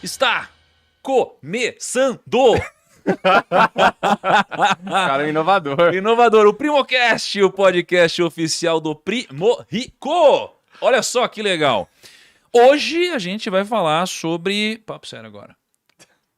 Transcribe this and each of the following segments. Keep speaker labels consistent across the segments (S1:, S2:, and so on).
S1: Está começando!
S2: Cara, inovador.
S1: Inovador, o Primocast, o podcast oficial do Primo Rico. Olha só que legal. Hoje a gente vai falar sobre... Papo sério agora.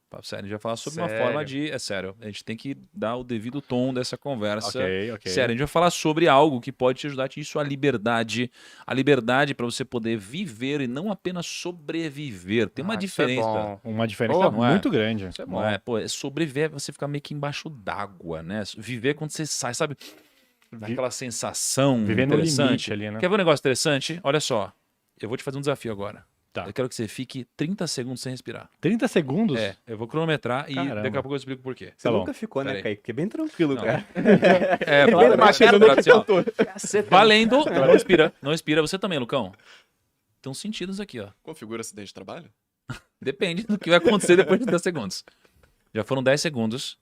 S1: Papo sério, a gente vai falar sobre uma forma de... É sério, a gente tem que dar o devido tom dessa conversa.
S2: Ok.
S1: Sério, a gente vai falar sobre algo que pode te ajudar a atingir sua liberdade. A liberdade para você poder viver e não apenas sobreviver. Tem uma diferença.
S2: Isso é bom.
S3: Uma diferença
S1: não é?
S3: muito grande.
S2: Isso é
S1: Não
S2: bom.
S1: é? Pô, sobreviver é você ficar meio que embaixo d'água, né? Viver quando você sai, sabe? Daquela sensação
S3: Viver no
S1: interessante.
S3: limite ali, né?
S1: Quer ver um negócio interessante? Olha só, eu vou te fazer um desafio agora.
S3: Tá.
S1: Eu quero que você fique 30 segundos sem respirar.
S3: 30 segundos?
S1: É, eu vou cronometrar
S3: Caramba.
S1: e daqui a pouco eu explico por quê.
S4: Você
S3: Tá bom.
S4: nunca ficou, né,
S1: Peraí.
S4: Kaique? Porque é bem tranquilo,
S1: Não.
S4: cara.
S1: É,
S3: Claro, imaginando que eu tô.
S1: valendo. Não respira, não respira. Você também, Lucão. Tem uns sentidos aqui, ó.
S5: Configura acidente de trabalho?
S1: Depende do que vai acontecer depois de 10 segundos. Já foram 10 segundos.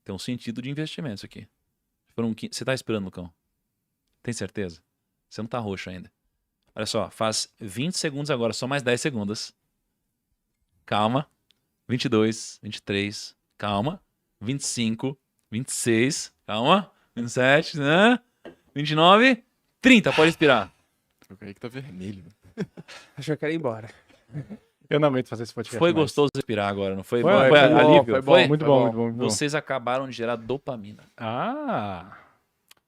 S1: Tem um sentido de investimento isso aqui. Foram 15... Você tá esperando, Lucão? Tem certeza? Você não tá roxo ainda. Olha só, faz 20 segundos agora, só mais 10 segundos. Calma. 22, 23, calma. 25, 26, calma. 27, né? 29, 30, pode respirar.
S5: O Kaique tá vermelho.
S2: Acho que eu quero ir embora.
S3: Eu não aguento fazer esse podcast.
S1: Foi
S3: mais.
S1: gostoso respirar agora, não foi?
S3: Foi,
S1: Foi
S3: foi
S1: alívio?
S2: bom, foi
S1: Foi?
S3: Muito
S2: Foi
S3: bom,
S2: bom.
S3: muito bom. Muito bom.
S1: Vocês acabaram de gerar dopamina.
S3: Ah,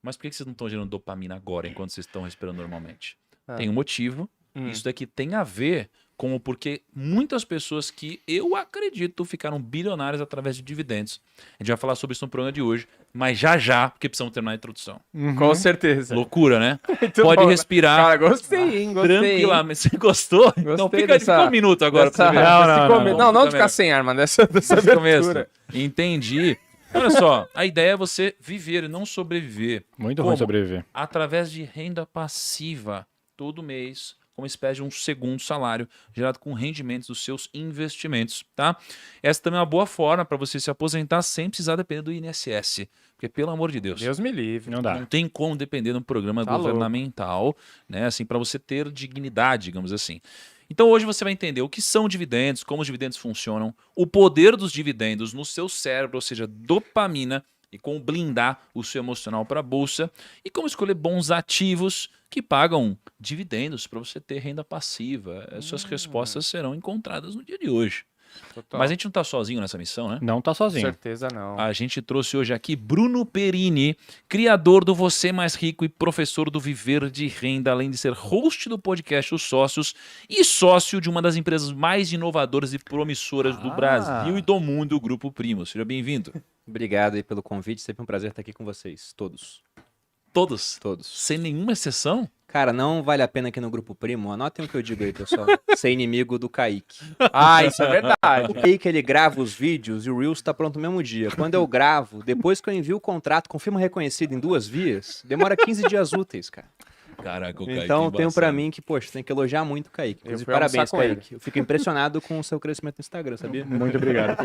S1: Mas por que vocês não estão gerando dopamina agora, enquanto vocês estão respirando normalmente?
S2: Ah.
S1: Tem um motivo. Isso daqui tem a ver com o porquê muitas pessoas que eu acredito ficaram bilionárias através de dividendos. A gente vai falar sobre isso no programa de hoje, mas já, porque precisamos terminar a introdução.
S2: Com certeza.
S1: Loucura, né?
S2: Muito
S1: Pode
S2: bom.
S1: respirar
S2: Cara, gostei, hein? Gostei. hein?
S1: tranquilamente. Você gostou? Então fica
S2: dessa-
S1: um minuto agora pra
S2: Dessa-
S1: você ver.
S3: Não,
S2: desse
S3: não,
S2: come-
S3: não.
S2: Não, não de
S1: Também.
S2: ficar sem arma, dessa
S1: Desde o começo.
S2: abertura.
S1: Entendi. Olha só, a ideia é você viver e não sobreviver.
S3: muito
S1: Como?
S3: ruim sobreviver.
S1: Através de renda passiva, todo mês, como espécie de um segundo salário, gerado com rendimentos dos seus investimentos, tá? Essa também é uma boa forma para você se aposentar sem precisar depender do INSS. Porque, pelo amor de Deus,
S2: Deus me livre.
S3: Não dá.
S1: não tem como depender de um programa
S2: Tá
S1: governamental, né? Assim, para você ter dignidade, digamos assim. Então hoje você vai entender o que são dividendos, como os dividendos funcionam, o poder dos dividendos no seu cérebro, ou seja, dopamina, e como blindar o seu emocional para a bolsa, e como escolher bons ativos que pagam dividendos para você ter renda passiva. As suas respostas serão encontradas no dia de hoje.
S2: Total.
S1: Mas a gente não está sozinho nessa missão, né?
S3: Não tá
S2: Com
S3: sozinho.
S2: certeza não.
S1: A gente trouxe hoje aqui Bruno Perini, criador do Você Mais Rico e professor do Viver de Renda, além de ser host do podcast Os Sócios e sócio de uma das empresas mais inovadoras e promissoras do Brasil e do mundo, o Grupo Primo. Seja bem-vindo.
S4: Obrigado aí pelo convite. Sempre um prazer estar aqui com vocês. Todos.
S1: Todos,
S4: Todos.
S1: sem nenhuma exceção.
S4: Cara, não vale a pena aqui no Grupo Primo. Anotem o que eu digo aí, pessoal. Ser inimigo do Kaique.
S2: Ah, isso é verdade.
S4: O Kaique, ele grava os vídeos e o Reels tá pronto no mesmo dia. Quando eu gravo, depois que eu envio o contrato com firma reconhecida em 2 vias, demora 15 dias úteis, cara.
S1: Caraca, o Kaique
S4: Então,
S1: é
S4: tenho pra
S1: embaçado.
S4: mim que, poxa, tem que elogiar muito o Kaique.
S2: Eu
S4: Inclusive,
S2: fui almoçar
S4: parabéns,
S2: com ele.
S4: Kaique. Eu fico impressionado com o seu crescimento no Instagram, sabia?
S3: Muito obrigado.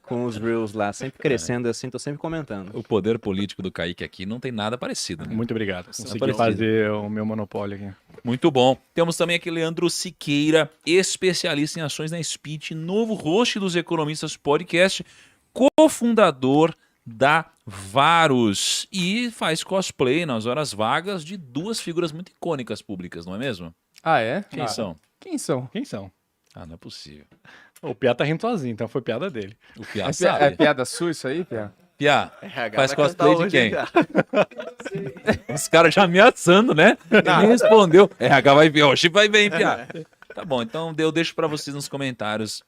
S4: Com os Reels lá, sempre crescendo assim, tô sempre comentando.
S1: O poder político do Kaique aqui não tem nada parecido, né?
S3: Muito obrigado. Consegui
S1: parecido.
S3: fazer o meu monopólio aqui.
S1: Muito bom. Temos também aqui Leandro Siqueira, especialista em ações na Speed, novo host dos Economistas Podcast, cofundador da Varus e faz cosplay nas horas vagas de 2 figuras muito icônicas públicas, não é mesmo?
S2: Ah, é?
S1: Quem são?
S2: Quem são?
S3: Quem são?
S1: Ah, não é possível.
S3: O Piá tá rindo sozinho, então foi piada dele.
S1: O Piá
S2: É, é
S1: sabe.
S2: piada sua isso aí, Pia?
S1: Piá,
S5: RH
S1: faz
S5: vai
S1: cosplay
S5: cantar
S1: de
S5: hoje,
S1: quem?
S5: hein,
S1: Os caras já ameaçando, né? Ele nem respondeu. RH vai ver, hoje vai bem, Piá. Tá bom, então eu deixo pra vocês nos comentários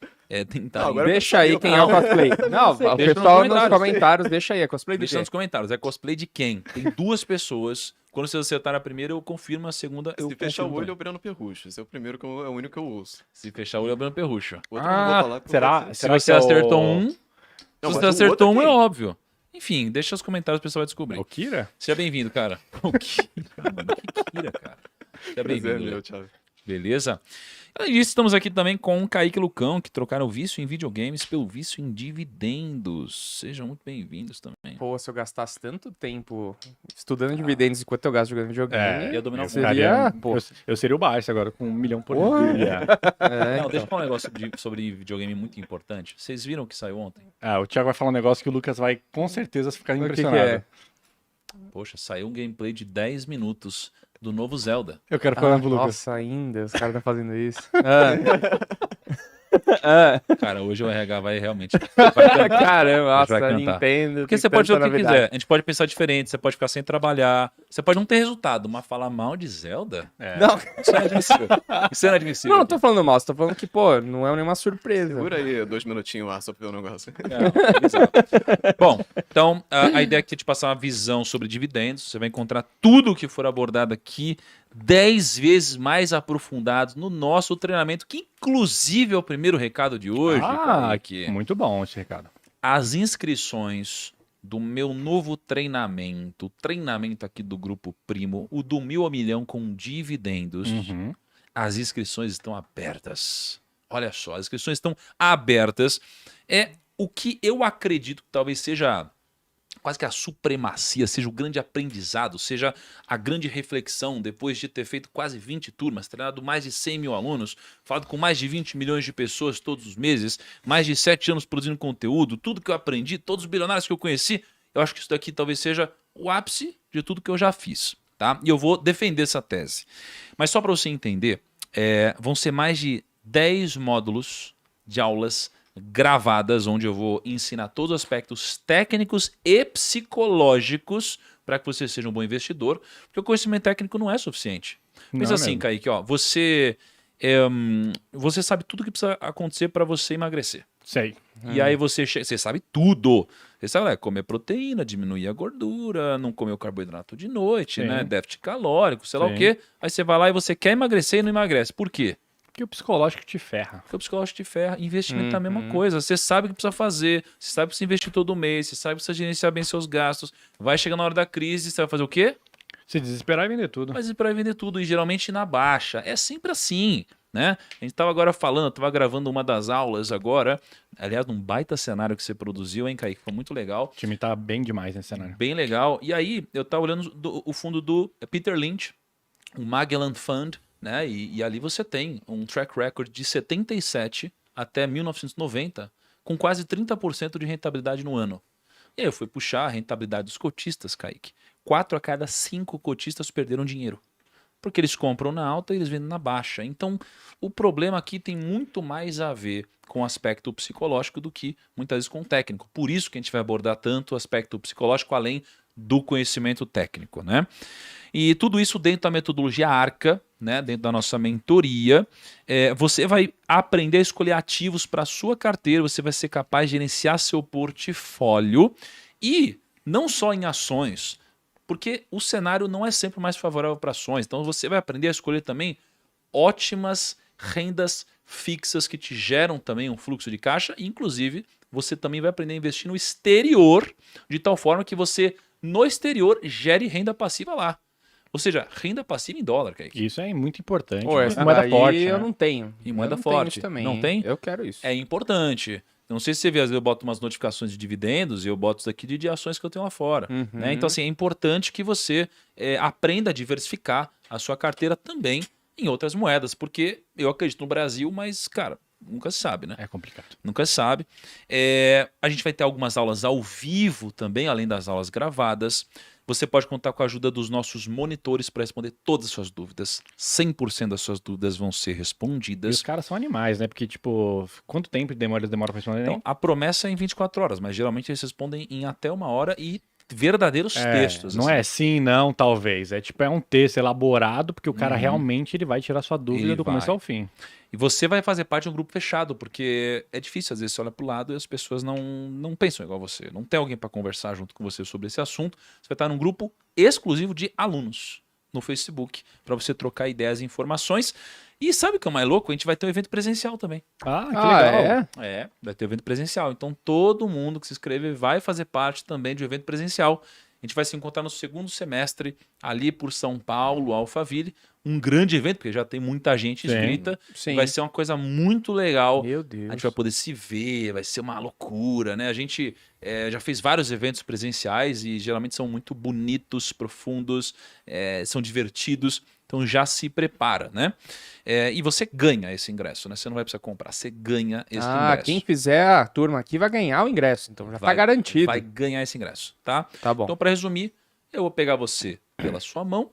S1: tentar.
S5: Não, agora
S2: Deixa aí quem é o cosplay. Não, o
S1: Deixa
S2: pessoal
S1: nos
S2: nos comentários, deixa aí. É cosplay de
S1: Deixa
S2: quem?
S1: nos comentários. É cosplay de quem? Tem 2 pessoas. Quando vocês acertaram a primeira, eu confirmo. A segunda, eu
S5: Se fechar o
S1: confirmo
S5: olho, é
S1: também.
S5: o Breno Perrucho. Esse é o primeiro que é o único que eu ouço.
S1: Se fechar o olho, é o Bruno Perrucho.
S5: O outro eu não vou falar. porque
S3: Será?
S1: Se
S3: Será
S1: você
S3: que é
S1: acertou
S3: o...
S1: um,
S5: Não,
S1: se
S5: mas
S1: você
S5: o
S1: acertou
S5: outro
S1: um,
S5: é
S1: é
S5: quem?
S1: óbvio. Enfim, deixa os comentários, o pessoal vai descobrir.
S3: O Kira?
S1: Seja bem-vindo, cara. O Kira, mano, que Kira, cara. Seja
S5: Prazer,
S1: bem-vindo.
S5: meu,
S1: Leo.
S5: Thiago.
S1: Beleza? Além disso, estamos aqui também com o Kaique e Lucão, que trocaram o vício em videogames pelo vício em dividendos. Sejam muito bem-vindos também.
S2: Pô, se eu gastasse tanto tempo estudando dividendos enquanto eu gasto jogando videogame,
S1: ia dominar o
S2: seria... Pô,
S3: Eu seria o Barça agora, com 1 milhão por
S2: Porra.
S3: dia.
S1: Não, deixa eu falar um negócio sobre videogame muito importante. Vocês viram o que saiu ontem?
S3: O Thiago vai falar um negócio que o Lucas vai com certeza ficar
S2: O que que
S3: impressionado.
S2: é?
S1: Poxa, saiu um gameplay de 10 minutos do novo Zelda.
S3: Eu quero falar pro Lucas.
S2: Nossa, ainda, os caras estão fazendo isso.
S1: Cara, hoje o RH vai realmente...
S2: Caramba, nossa,
S1: vai cantar.
S2: Nintendo.
S1: Porque você pode fazer o que quiser. A gente pode pensar diferente, você pode ficar sem trabalhar, você pode não ter resultado, mas falar mal de Zelda?
S2: Não,
S1: Isso é inadmissível. Isso é inadmissível.
S2: não tô falando mal, tô falando que, pô, não é nenhuma surpresa.
S5: Segura aí 2 minutinhos lá só pra ver o negócio.
S1: É, exato. Bom, então a ideia aqui é te passar uma visão sobre dividendos. Você vai encontrar tudo o que for abordado aqui 10 vezes mais aprofundado no nosso treinamento, que inclusive é o primeiro recado de hoje, Kaique.
S3: Muito bom esse recado.
S1: As inscrições do meu novo treinamento, o treinamento aqui do Grupo Primo, o do 1.000 a milhão com dividendos,
S3: Uhum.
S1: as inscrições estão abertas. Olha só, as inscrições estão abertas. É o que eu acredito que talvez seja quase que a supremacia, seja o grande aprendizado, seja a grande reflexão depois de ter feito quase 20 turmas, treinado mais de 100 mil alunos, falado com mais de 20 milhões de pessoas todos os meses, mais de 7 anos produzindo conteúdo, tudo que eu aprendi, todos os bilionários que eu conheci, eu acho que isso daqui talvez seja o ápice de tudo que eu já fiz, tá? E eu vou defender essa tese. Mas só para você entender, vão ser mais de 10 módulos de aulas gravadas, onde eu vou ensinar todos os aspectos técnicos e psicológicos para que você seja um bom investidor, porque o conhecimento técnico não é suficiente. Pensa
S3: Não
S1: assim,
S3: mesmo.
S1: Kaique, ó, você sabe tudo o que precisa acontecer para você emagrecer.
S3: Sei.
S1: E aí você sabe tudo. Você sabe comer proteína, diminuir a gordura, não comer o carboidrato de noite,
S3: Sim.
S1: né? Déficit calórico, sei lá
S3: Sim.
S1: o quê. Aí você vai lá e você quer emagrecer e não emagrece. Por quê?
S3: Porque o psicológico te ferra.
S1: Porque o psicológico te ferra. Investimento é a mesma coisa. Você sabe o que precisa fazer, você sabe que precisa investir todo mês, você sabe que precisa gerenciar bem seus gastos. Vai chegar na hora da crise, você vai fazer o quê?
S3: Se desesperar e vender tudo.
S1: Mas para vender tudo, e geralmente na baixa. É sempre assim, né? A gente estava agora falando, estava gravando uma das aulas agora. Aliás, um baita cenário que você produziu, hein, Kaique? Foi muito legal.
S3: O time tá bem demais nesse cenário.
S1: Bem legal. E aí, eu estava olhando o fundo do Peter Lynch, o Magellan Fund, né? E ali você tem um track record de 77 até 1990, com quase 30% de rentabilidade no ano. E aí eu fui puxar a rentabilidade dos cotistas, Kaique. 4 a cada 5 cotistas perderam dinheiro. Porque eles compram na alta e eles vendem na baixa. Então, o problema aqui tem muito mais a ver com o aspecto psicológico do que muitas vezes com o técnico. Por isso que a gente vai abordar tanto o aspecto psicológico além do conhecimento técnico, né? E tudo isso dentro da metodologia ARCA, né? Dentro da nossa mentoria. Você vai aprender a escolher ativos para a sua carteira, você vai ser capaz de gerenciar seu portfólio e não só em ações, porque o cenário não é sempre mais favorável para ações. Então você vai aprender a escolher também ótimas rendas fixas que te geram também um fluxo de caixa. E, inclusive, você também vai aprender a investir no exterior, de tal forma que você, no exterior, gere renda passiva lá. Ou seja, renda passiva em dólar, Kaique.
S3: Isso é muito importante.
S2: Pô, essa
S3: moeda
S2: daí
S3: forte,
S2: eu
S3: né?
S2: não tenho.
S1: E moeda
S2: Eu não tenho
S1: forte.
S2: isso também,
S1: Não
S2: hein?
S1: tem?
S2: Eu quero isso.
S1: É importante. Não sei se você vê, às vezes eu boto umas notificações de dividendos e eu boto isso aqui de ações que eu tenho lá fora.
S2: Uhum.
S1: Né? Então, assim, é importante que você aprenda a diversificar a sua carteira também em outras moedas, porque eu acredito no Brasil, mas, cara, nunca se sabe, né?
S3: É complicado.
S1: Nunca se sabe. A gente vai ter algumas aulas ao vivo também, além das aulas gravadas. Você pode contar com a ajuda dos nossos monitores para responder todas as suas dúvidas. 100% das suas dúvidas vão ser
S3: E os
S1: respondidas.
S3: caras são animais, né? Porque, tipo, quanto tempo eles demoram pra responder?
S1: Então, a promessa é em 24 horas, mas geralmente eles respondem em até 1 hora e verdadeiros textos.
S3: Não
S1: assim.
S3: é sim, não, talvez. É tipo, é um texto elaborado, porque o cara
S1: Uhum.
S3: realmente ele vai tirar sua dúvida
S1: Ele
S3: do começo
S1: vai.
S3: ao fim.
S1: E você vai fazer parte de um grupo fechado, porque é difícil, às vezes você olha para o lado e as pessoas não pensam igual você. Não tem alguém para conversar junto com você sobre esse assunto. Você vai estar num grupo exclusivo de alunos no Facebook, para você trocar ideias e informações. E sabe o que é o mais louco? A gente vai ter um evento presencial também.
S3: Ah, que
S2: Ah,
S3: legal.
S2: é?
S1: Vai ter um evento presencial. Então todo mundo que se inscrever vai fazer parte também de um evento presencial. A gente vai se encontrar no segundo semestre, ali por São Paulo, Alphaville, um grande evento, porque já tem muita gente
S3: Sim.
S1: inscrita.
S2: Sim.
S1: Vai ser uma coisa muito legal.
S2: Meu
S1: A
S2: Deus.
S1: gente vai poder se ver, vai ser uma loucura, né? A gente já fez vários eventos presenciais e geralmente são muito bonitos, profundos, são divertidos. Então já se prepara, né? E você ganha esse ingresso, né? Você não vai precisar comprar, você ganha esse ingresso.
S2: Quem fizer a turma aqui vai ganhar o ingresso, então já tá garantido.
S1: Vai ganhar esse ingresso, tá?
S2: Tá bom.
S1: Então, para resumir, eu vou pegar você pela sua mão,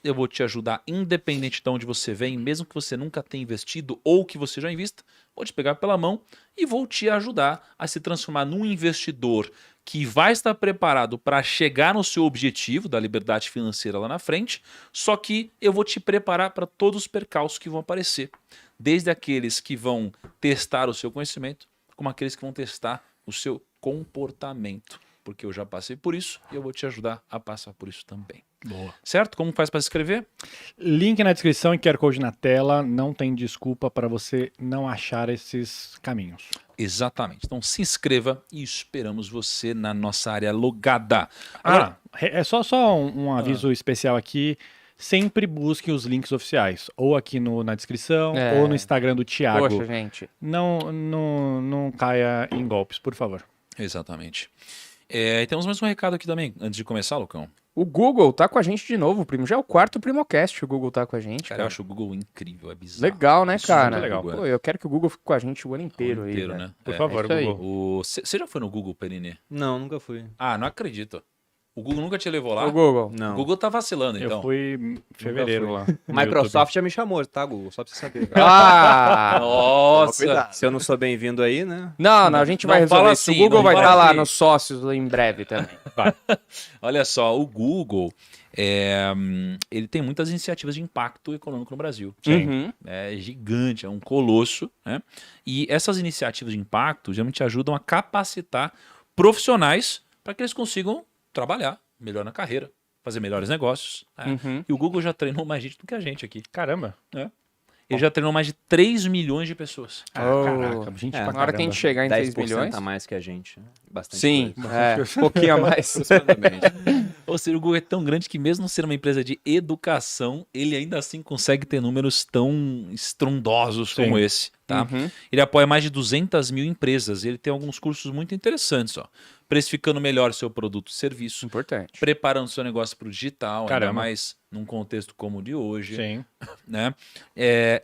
S1: eu vou te ajudar independente de onde você vem, mesmo que você nunca tenha investido ou que você já invista, vou te pegar pela mão e vou te ajudar a se transformar num investidor que vai estar preparado para chegar no seu objetivo da liberdade financeira lá na frente, só que eu vou te preparar para todos os percalços que vão aparecer, desde aqueles que vão testar o seu conhecimento, como aqueles que vão testar o seu comportamento, porque eu já passei por isso e eu vou te ajudar a passar por isso também.
S3: Boa.
S1: Certo? Como faz para se inscrever?
S3: Link na descrição e QR Code na tela. Não tem desculpa para você não achar esses caminhos.
S1: Exatamente. Então se inscreva e esperamos você na nossa área logada.
S3: É só um aviso especial aqui. Sempre busque os links oficiais. Ou aqui na descrição, ou no Instagram do Thiago.
S2: Poxa, gente.
S3: Não caia em golpes, por favor.
S1: Exatamente. E temos mais um recado aqui também, antes de começar, Lucão.
S2: O Google tá com a gente de novo, primo. Já é o 4º Primocast que o Google tá com a gente,
S1: Cara,
S2: cara.
S1: eu acho o Google incrível, é bizarro.
S2: Legal, né,
S1: Isso é
S2: cara?
S1: muito legal.
S2: Pô, eu quero que o Google fique com a gente o ano inteiro, aí, velho.
S1: né?
S3: Por favor,
S2: isso aí.
S3: Google.
S1: Você já foi no Google, Perini?
S4: Não, nunca fui.
S1: Ah, não acredito. O Google nunca te levou lá?
S2: O Google.
S4: Não.
S1: O Google tá vacilando, então.
S3: Eu fui em fevereiro lá. no
S4: Microsoft já me chamou, tá, Google? Só pra você saber.
S2: Ah!
S1: Nossa!
S5: Cuidado.
S4: Se eu não sou bem-vindo aí, né?
S2: Não, a gente vai
S1: Não
S2: resolver
S1: fala
S2: isso.
S1: assim,
S2: O Google
S1: não
S2: vai
S1: fala
S2: estar lá
S1: assim.
S2: nos sócios em breve também.
S1: Olha só, o Google, ele tem muitas iniciativas de impacto econômico no Brasil.
S2: Uhum.
S1: É gigante, é um colosso, né? E essas iniciativas de impacto geralmente ajudam a capacitar profissionais para que eles consigam trabalhar melhor na carreira, fazer melhores negócios. Né?
S2: Uhum.
S1: E o Google já treinou mais gente do que a gente aqui.
S3: Caramba.
S1: Ele já treinou mais de 3 milhões de pessoas.
S3: Caraca, gente pra
S2: Na hora que a
S3: caramba.
S2: gente chegar em 3
S4: 10%
S2: milhões.
S4: a mais que a gente. Né? Bastante
S2: Sim,
S4: coisa.
S2: um pouquinho a mais.
S1: Ou seja, o Google é tão grande que mesmo sendo uma empresa de educação, ele ainda assim consegue ter números tão estrondosos
S3: Sim.
S1: como esse. Tá?
S2: Uhum.
S1: Ele apoia mais de 200 mil empresas. Ele tem alguns cursos muito interessantes. Ó. Precificando melhor seu produto e serviço.
S2: Importante.
S1: Preparando seu negócio para o digital, ainda
S3: Caramba.
S1: mais num contexto como o de hoje.
S3: Sim.
S1: Né?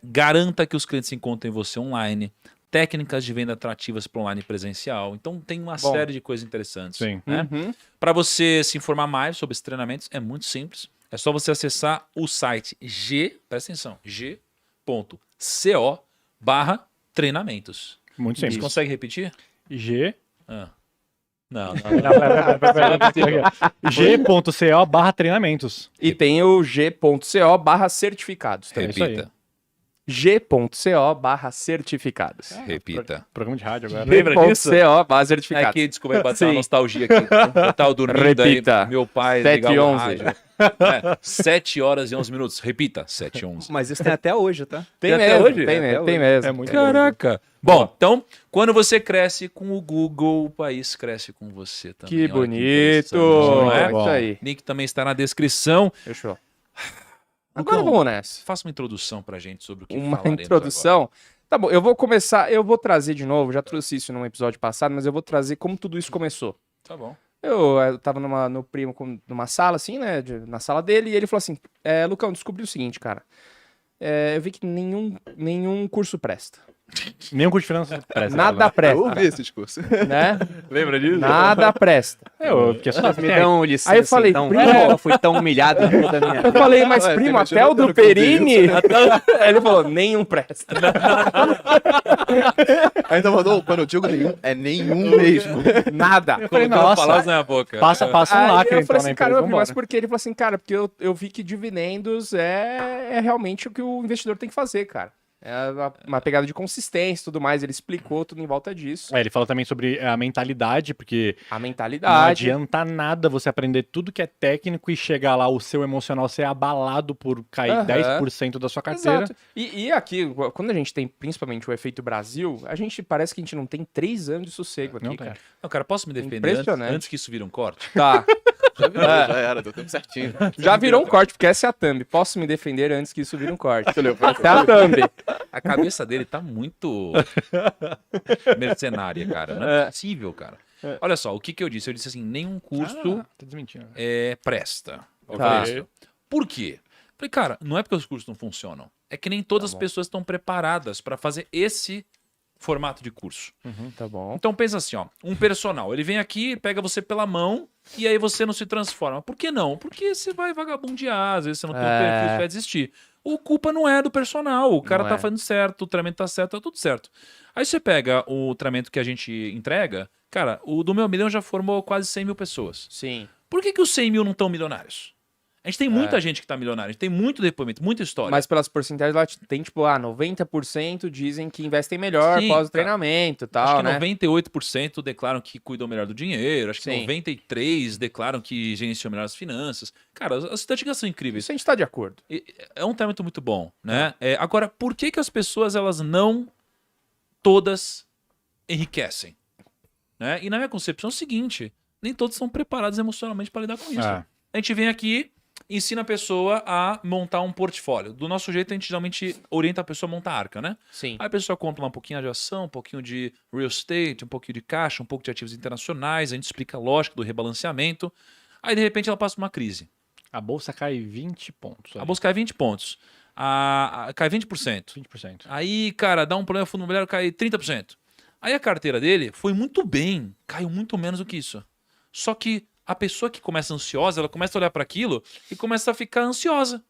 S1: Garanta que os clientes encontrem você online. Técnicas de venda atrativas para online presencial. Então tem uma
S2: Bom.
S1: série de coisas interessantes.
S3: Sim.
S1: Né?
S2: Uhum.
S1: Para você se informar mais sobre esses treinamentos, é muito simples. É só você acessar o site presta atenção, g.co/treinamentos.
S3: Muito
S1: Você
S3: simples.
S1: consegue repetir?
S3: G.
S1: Ah. Não.
S3: G.co/treinamentos.
S2: E tem o g.co/certificados também.
S3: isso aí.
S1: Repita.
S2: g.co/certificados.
S1: Repita.
S3: Programa de rádio agora.
S1: Lembra disso?
S2: g.co/certificados.
S1: Aqui, desculpa, vai bater uma
S2: Sim.
S1: nostalgia aqui. Eu tava dormindo
S2: Repita.
S1: aí, meu pai
S2: 7
S1: ligava
S2: e
S1: o
S2: 11.
S1: rádio. 7 horas e 11 minutos. Repita, 7 e 11.
S4: Mas isso tem até hoje, tá?
S2: Tem
S1: até
S2: mesmo,
S1: hoje?
S2: tem
S4: Até
S2: mesmo,
S4: hoje.
S2: tem mesmo.
S3: É muito
S1: Caraca. Bom, então, quando você cresce com o Google, o país cresce com você também.
S2: Que
S1: Olha
S2: bonito.
S1: interessante, não
S2: É
S1: é?
S3: bom.
S2: isso aí.
S1: Link também está na descrição.
S2: Fechou. Agora
S1: Lucão,
S2: vamos nessa.
S1: Faça uma introdução pra gente sobre o que
S2: Uma
S1: falaremos
S2: introdução. Tá bom, eu vou começar, eu vou trazer de novo, já trouxe isso num episódio passado, mas eu vou trazer como tudo isso começou.
S1: agora. Tá bom.
S2: Eu tava numa sala, assim, né, na sala dele, e ele falou assim, Lucão, descobri o seguinte, cara, eu vi que nenhum curso presta,
S3: Nenhum curso de finanças presta.
S2: nada
S5: Eu
S2: presta,
S5: ouvi esse discurso.
S2: né,
S3: Lembra disso?
S2: nada presta.
S3: Eu fiquei só
S4: Me dão licença,
S2: Aí eu falei,
S4: então,
S2: primo,
S4: eu fui tão humilhado em toda a minha
S2: Eu falei, mas
S5: Ué,
S2: primo,
S5: você
S2: até o
S5: imaginou
S2: do
S5: que eu não fiz
S2: Perini, ele falou, nenhum presta.
S5: Ainda mandou, quando eu digo nenhum, é nenhum mesmo.
S2: Nada.
S3: Eu falei,
S1: Colocou
S3: nossa,
S1: palavras na boca.
S3: passa um
S2: Aí
S3: lacre
S2: eu
S3: então
S2: falei
S3: na
S2: assim,
S3: empresa,
S2: cara,
S3: vambora.
S2: mas por quê? Ele falou assim, cara, porque eu vi que dividendos é realmente o que o investidor tem que fazer, cara. É uma pegada de consistência e tudo mais. Ele explicou tudo em volta disso.
S3: Ele falou também sobre a mentalidade, porque
S2: A
S3: não
S2: mentalidade.
S3: adianta nada você aprender tudo que é técnico e chegar lá, o seu emocional ser abalado por cair
S2: Aham.
S3: 10% da sua carteira.
S2: Exato. E aqui, quando a gente tem principalmente o efeito Brasil, a gente parece que a gente não tem 3 anos de sossego aqui,
S3: Não tem.
S2: cara.
S1: Não, cara, posso me defender antes,
S2: Impressionante.
S1: antes que isso vire um corte?
S2: Tá.
S5: Já virou, já era, deu tempo certinho.
S2: Já virou um corte, porque essa é a thumb. Posso me defender antes que isso vire um corte.
S5: Olha,
S2: Até a thumb.
S1: A cabeça dele tá muito mercenária, cara. Não é possível, cara. Olha só, o que que eu disse? Eu disse assim, nenhum curso
S3: Tá desmentindo.
S1: presta.
S2: Tá.
S1: Presta. Por quê? Falei, cara, não é porque os cursos não funcionam. É que nem todas as pessoas estão preparadas para fazer esse formato de curso.
S2: Tá bom.
S1: Então pensa assim, ó, um personal, ele vem aqui, pega você pela mão e aí você não se transforma. Por que não? Porque você vai vagabundear, às vezes você não tem o perfil, você vai desistir. O culpa não é do personal, o cara
S2: Não
S1: tá
S2: é.
S1: fazendo certo, o treinamento tá certo, tá tudo certo. Aí você pega o treinamento que a gente entrega, cara, o do Meu Milhão já formou quase 100 mil pessoas.
S2: Sim.
S1: Por que os 100 mil não estão milionários? A gente tem muita gente que tá milionária, a gente tem muito depoimento, muita história.
S2: Mas pelas porcentagens lá tem, tipo, 90% dizem que investem melhor
S1: Sim,
S2: após o treinamento e tal,
S1: acho que
S2: né?
S1: 98% declaram que cuidam melhor do dinheiro, acho que
S2: Sim.
S1: 93% declaram que gerenciam melhor as finanças. Cara, as estatísticas são incríveis.
S2: Isso a gente tá de acordo.
S1: É um treinamento muito bom, né? Agora, por que as pessoas, elas não todas enriquecem? Né? E na minha concepção é o seguinte, nem todos estão preparados emocionalmente para lidar com isso.
S3: Ah.
S1: A gente vem aqui, ensina a pessoa a montar um portfólio. Do nosso jeito, a gente geralmente orienta a pessoa a montar arca, né?
S2: Sim.
S1: Aí a pessoa compra lá um pouquinho de ação, um pouquinho de real estate, um pouquinho de caixa, um pouco de ativos internacionais, a gente explica a lógica do rebalanceamento. Aí, de repente, ela passa por uma crise.
S3: A bolsa cai 20 pontos.
S1: A bolsa cai 20 pontos. Cai 20%.
S3: 20%.
S1: Aí, cara, dá um problema no fundo imobiliário, cai 30%. Aí a carteira dele foi muito bem, caiu muito menos do que isso. Só que a pessoa que começa ansiosa, ela começa a olhar para aquilo e começa a ficar ansiosa.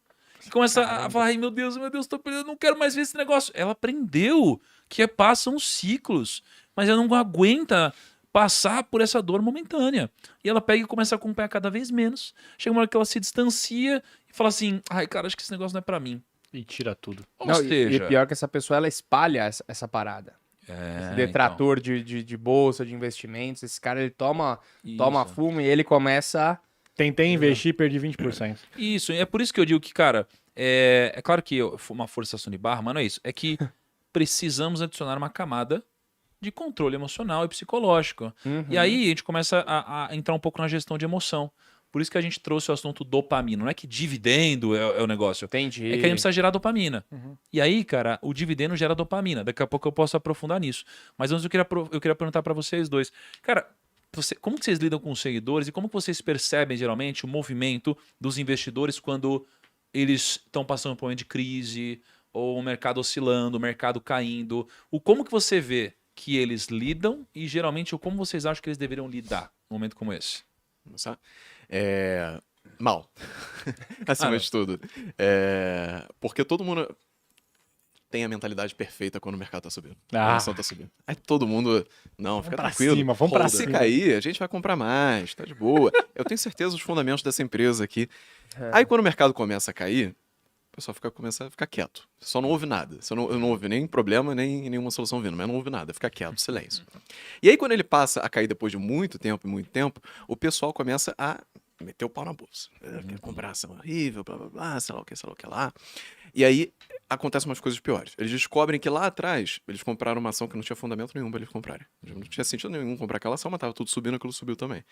S1: E começa a falar, ai meu Deus, tô perdendo, não quero mais ver esse negócio. Ela aprendeu que passam ciclos, mas ela não aguenta passar por essa dor momentânea. E ela pega e começa a acompanhar cada vez menos. Chega uma hora que ela se distancia e fala assim, ai cara, acho que esse negócio não é para mim.
S3: E tira tudo.
S1: Ou
S2: Não,
S1: seja,
S2: e pior que essa pessoa, ela espalha essa parada. Esse detrator de bolsa, de investimentos, esse cara, ele toma
S1: Isso.
S2: fumo e ele começa...
S3: Tentei investir e perdi 20%.
S1: Isso, é por isso que eu digo que, cara, é claro que uma forçação de barra, mas não é isso. É que precisamos adicionar uma camada de controle emocional e psicológico. E aí a gente começa a entrar um pouco na gestão de emoção. Por isso que a gente trouxe o assunto dopamina. Não é que dividendo é o negócio.
S2: Entendi.
S1: É que a gente precisa gerar dopamina. E aí, cara, o dividendo gera dopamina. Daqui a pouco eu posso aprofundar nisso. Mas antes eu queria perguntar para vocês dois. Cara, como que vocês lidam com os seguidores e como que vocês percebem, geralmente, o movimento dos investidores quando eles estão passando por um momento de crise ou o mercado oscilando, o mercado caindo? Como que você vê que eles lidam e, geralmente, como vocês acham que eles deveriam lidar num momento como esse?
S5: Começar? Mal. Acima de tudo. Porque todo mundo tem a mentalidade perfeita quando o mercado tá subindo. A ação tá subindo. Aí todo mundo, não, fica
S3: pra
S5: tranquilo.
S3: cima, vamos pra
S5: Se
S3: cima.
S5: cair, a gente vai comprar mais, tá de boa. Eu tenho certeza dos fundamentos dessa empresa aqui. Aí quando o mercado começa a cair, o pessoal começa a ficar quieto. Só não ouve nada. Eu não ouve nem problema, nem nenhuma solução vindo, mas não ouve nada. Fica quieto, silêncio. E aí quando ele passa a cair depois de muito tempo, o pessoal começa a meter o pau na bolsa. Quer comprar ação horrível, blá, blá, blá, sei lá o que lá. E aí acontecem umas coisas piores. Eles descobrem que lá atrás eles compraram uma ação que não tinha fundamento nenhum pra eles comprarem. Não tinha sentido nenhum comprar aquela ação, mas tava tudo subindo, aquilo subiu também.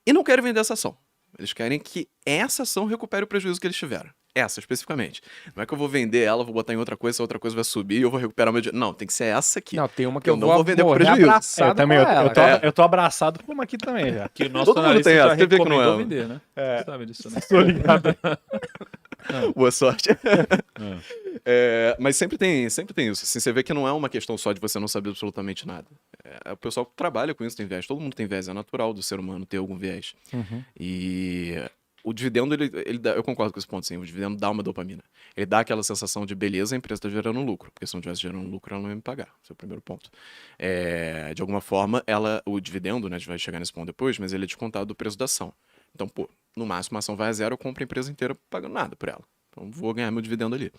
S5: E não querem vender essa ação. Eles querem que essa ação recupere o prejuízo que eles tiveram. Essa, especificamente. Não é que eu vou vender ela, vou botar em outra coisa, essa outra coisa vai subir e eu vou recuperar o meu dinheiro. Não, tem que ser essa aqui.
S2: Não, tem uma que
S5: Eu
S2: eu
S5: não
S2: vou
S5: vou vender por
S2: morrer
S5: prejuízo.
S2: abraçado
S3: também,
S2: com ela.
S3: eu tô abraçado com uma aqui também já.
S1: Que o nosso
S5: Todo mundo
S1: analista
S5: tem essa,
S1: já
S5: você vê que não
S1: recomendou
S5: é.
S1: vender, né? Você sabe disso, né?
S3: Tô ligado.
S5: Boa sorte. Mas sempre tem isso. Assim, você vê que não é uma questão só de você não saber absolutamente nada. O pessoal que trabalha com isso tem viés. Todo mundo tem viés. É natural do ser humano ter algum viés. E o dividendo, ele dá, eu concordo com esse ponto, sim. O dividendo dá uma dopamina. Ele dá aquela sensação de beleza, a empresa está gerando lucro. Porque se não estivesse gerando lucro, ela não ia me pagar. Esse é o primeiro ponto. De alguma forma, o dividendo, né, a gente vai chegar nesse ponto depois, mas ele é descontado do preço da ação. Então, no máximo a ação vai a zero, eu compro a empresa inteira pagando nada por ela. Então, vou ganhar meu dividendo ali.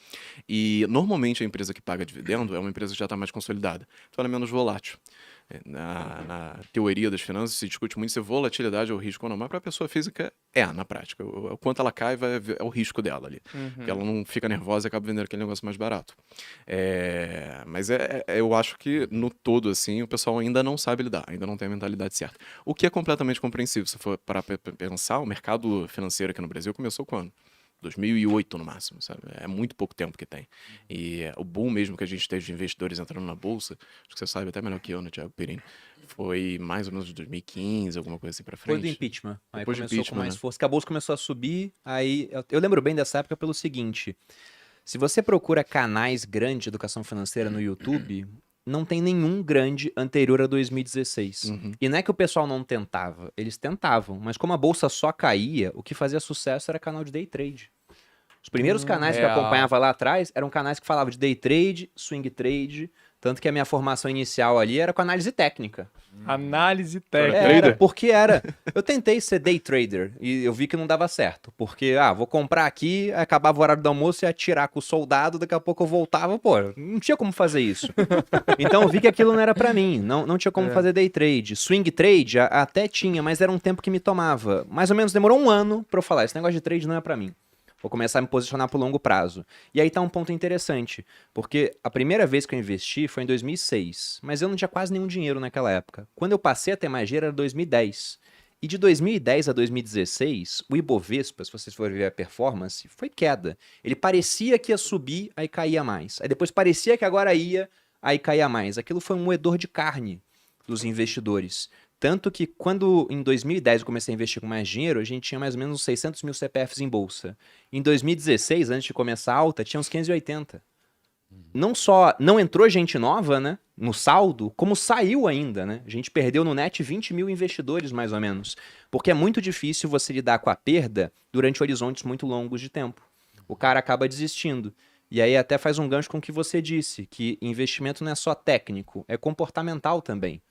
S5: E, normalmente, a empresa que paga dividendo é uma empresa que já está mais consolidada. Então, ela é menos volátil. Na teoria das finanças se discute muito se volatilidade é o risco ou não, mas para a pessoa física na prática. O quanto ela cai é o risco dela ali. Porque ela não fica nervosa e acaba vendendo aquele negócio mais barato. Mas eu acho que no todo, assim, o pessoal ainda não sabe lidar, ainda não tem a mentalidade certa. O que é completamente compreensível, se for para pensar, o mercado financeiro aqui no Brasil começou quando? 2008 no máximo, sabe? É muito pouco tempo que tem. E o boom mesmo que a gente teve de investidores entrando na bolsa, acho que você sabe até melhor que eu, né, Thiago Perini, foi mais ou menos de 2015, alguma coisa assim pra frente.
S4: Foi do impeachment. Aí
S5: Depois do
S4: começou com
S5: impeachment,
S4: mais
S5: né?
S4: força, que a bolsa começou a subir, aí... Eu lembro bem dessa época pelo seguinte, se você procura canais grandes de educação financeira no YouTube, não tem nenhum grande anterior a 2016. E não é que o pessoal não tentava, eles tentavam, mas como a bolsa só caía, o que fazia sucesso era canal de day trade. Os primeiros canais que eu acompanhava lá atrás eram canais que falavam de day trade, swing trade, tanto que a minha formação inicial ali era com análise técnica.
S3: Análise técnica.
S4: Era, porque era. Eu tentei ser day trader e eu vi que não dava certo. Porque, vou comprar aqui, acabava o horário do almoço e ia atirar com o soldado, daqui a pouco eu voltava, pô, não tinha como fazer isso. Então eu vi que aquilo não era pra mim, não tinha como fazer day trade. Swing trade até tinha, mas era um tempo que me tomava. Mais ou menos demorou 1 ano pra eu falar, esse negócio de trade não é pra mim. Vou começar a me posicionar pro longo prazo. E aí tá um ponto interessante, porque a primeira vez que eu investi foi em 2006, mas eu não tinha quase nenhum dinheiro naquela época. Quando eu passei a ter mais dinheiro era 2010. E de 2010 a 2016, o Ibovespa, se vocês forem ver a performance, foi queda. Ele parecia que ia subir, aí caía mais. Aí depois parecia que agora ia, aí caía mais. Aquilo foi um moedor de carne dos investidores. Tanto que quando em 2010 eu comecei a investir com mais dinheiro, a gente tinha mais ou menos uns 600 mil CPFs em bolsa. Em 2016, antes de começar a alta, tinha uns 580. Não só não entrou gente nova, né, no saldo, como saiu ainda, né? A gente perdeu no net 20 mil investidores, mais ou menos. Porque é muito difícil você lidar com a perda durante horizontes muito longos de tempo. O cara acaba desistindo. E aí até faz um gancho com o que você disse, que investimento não é só técnico, é comportamental também.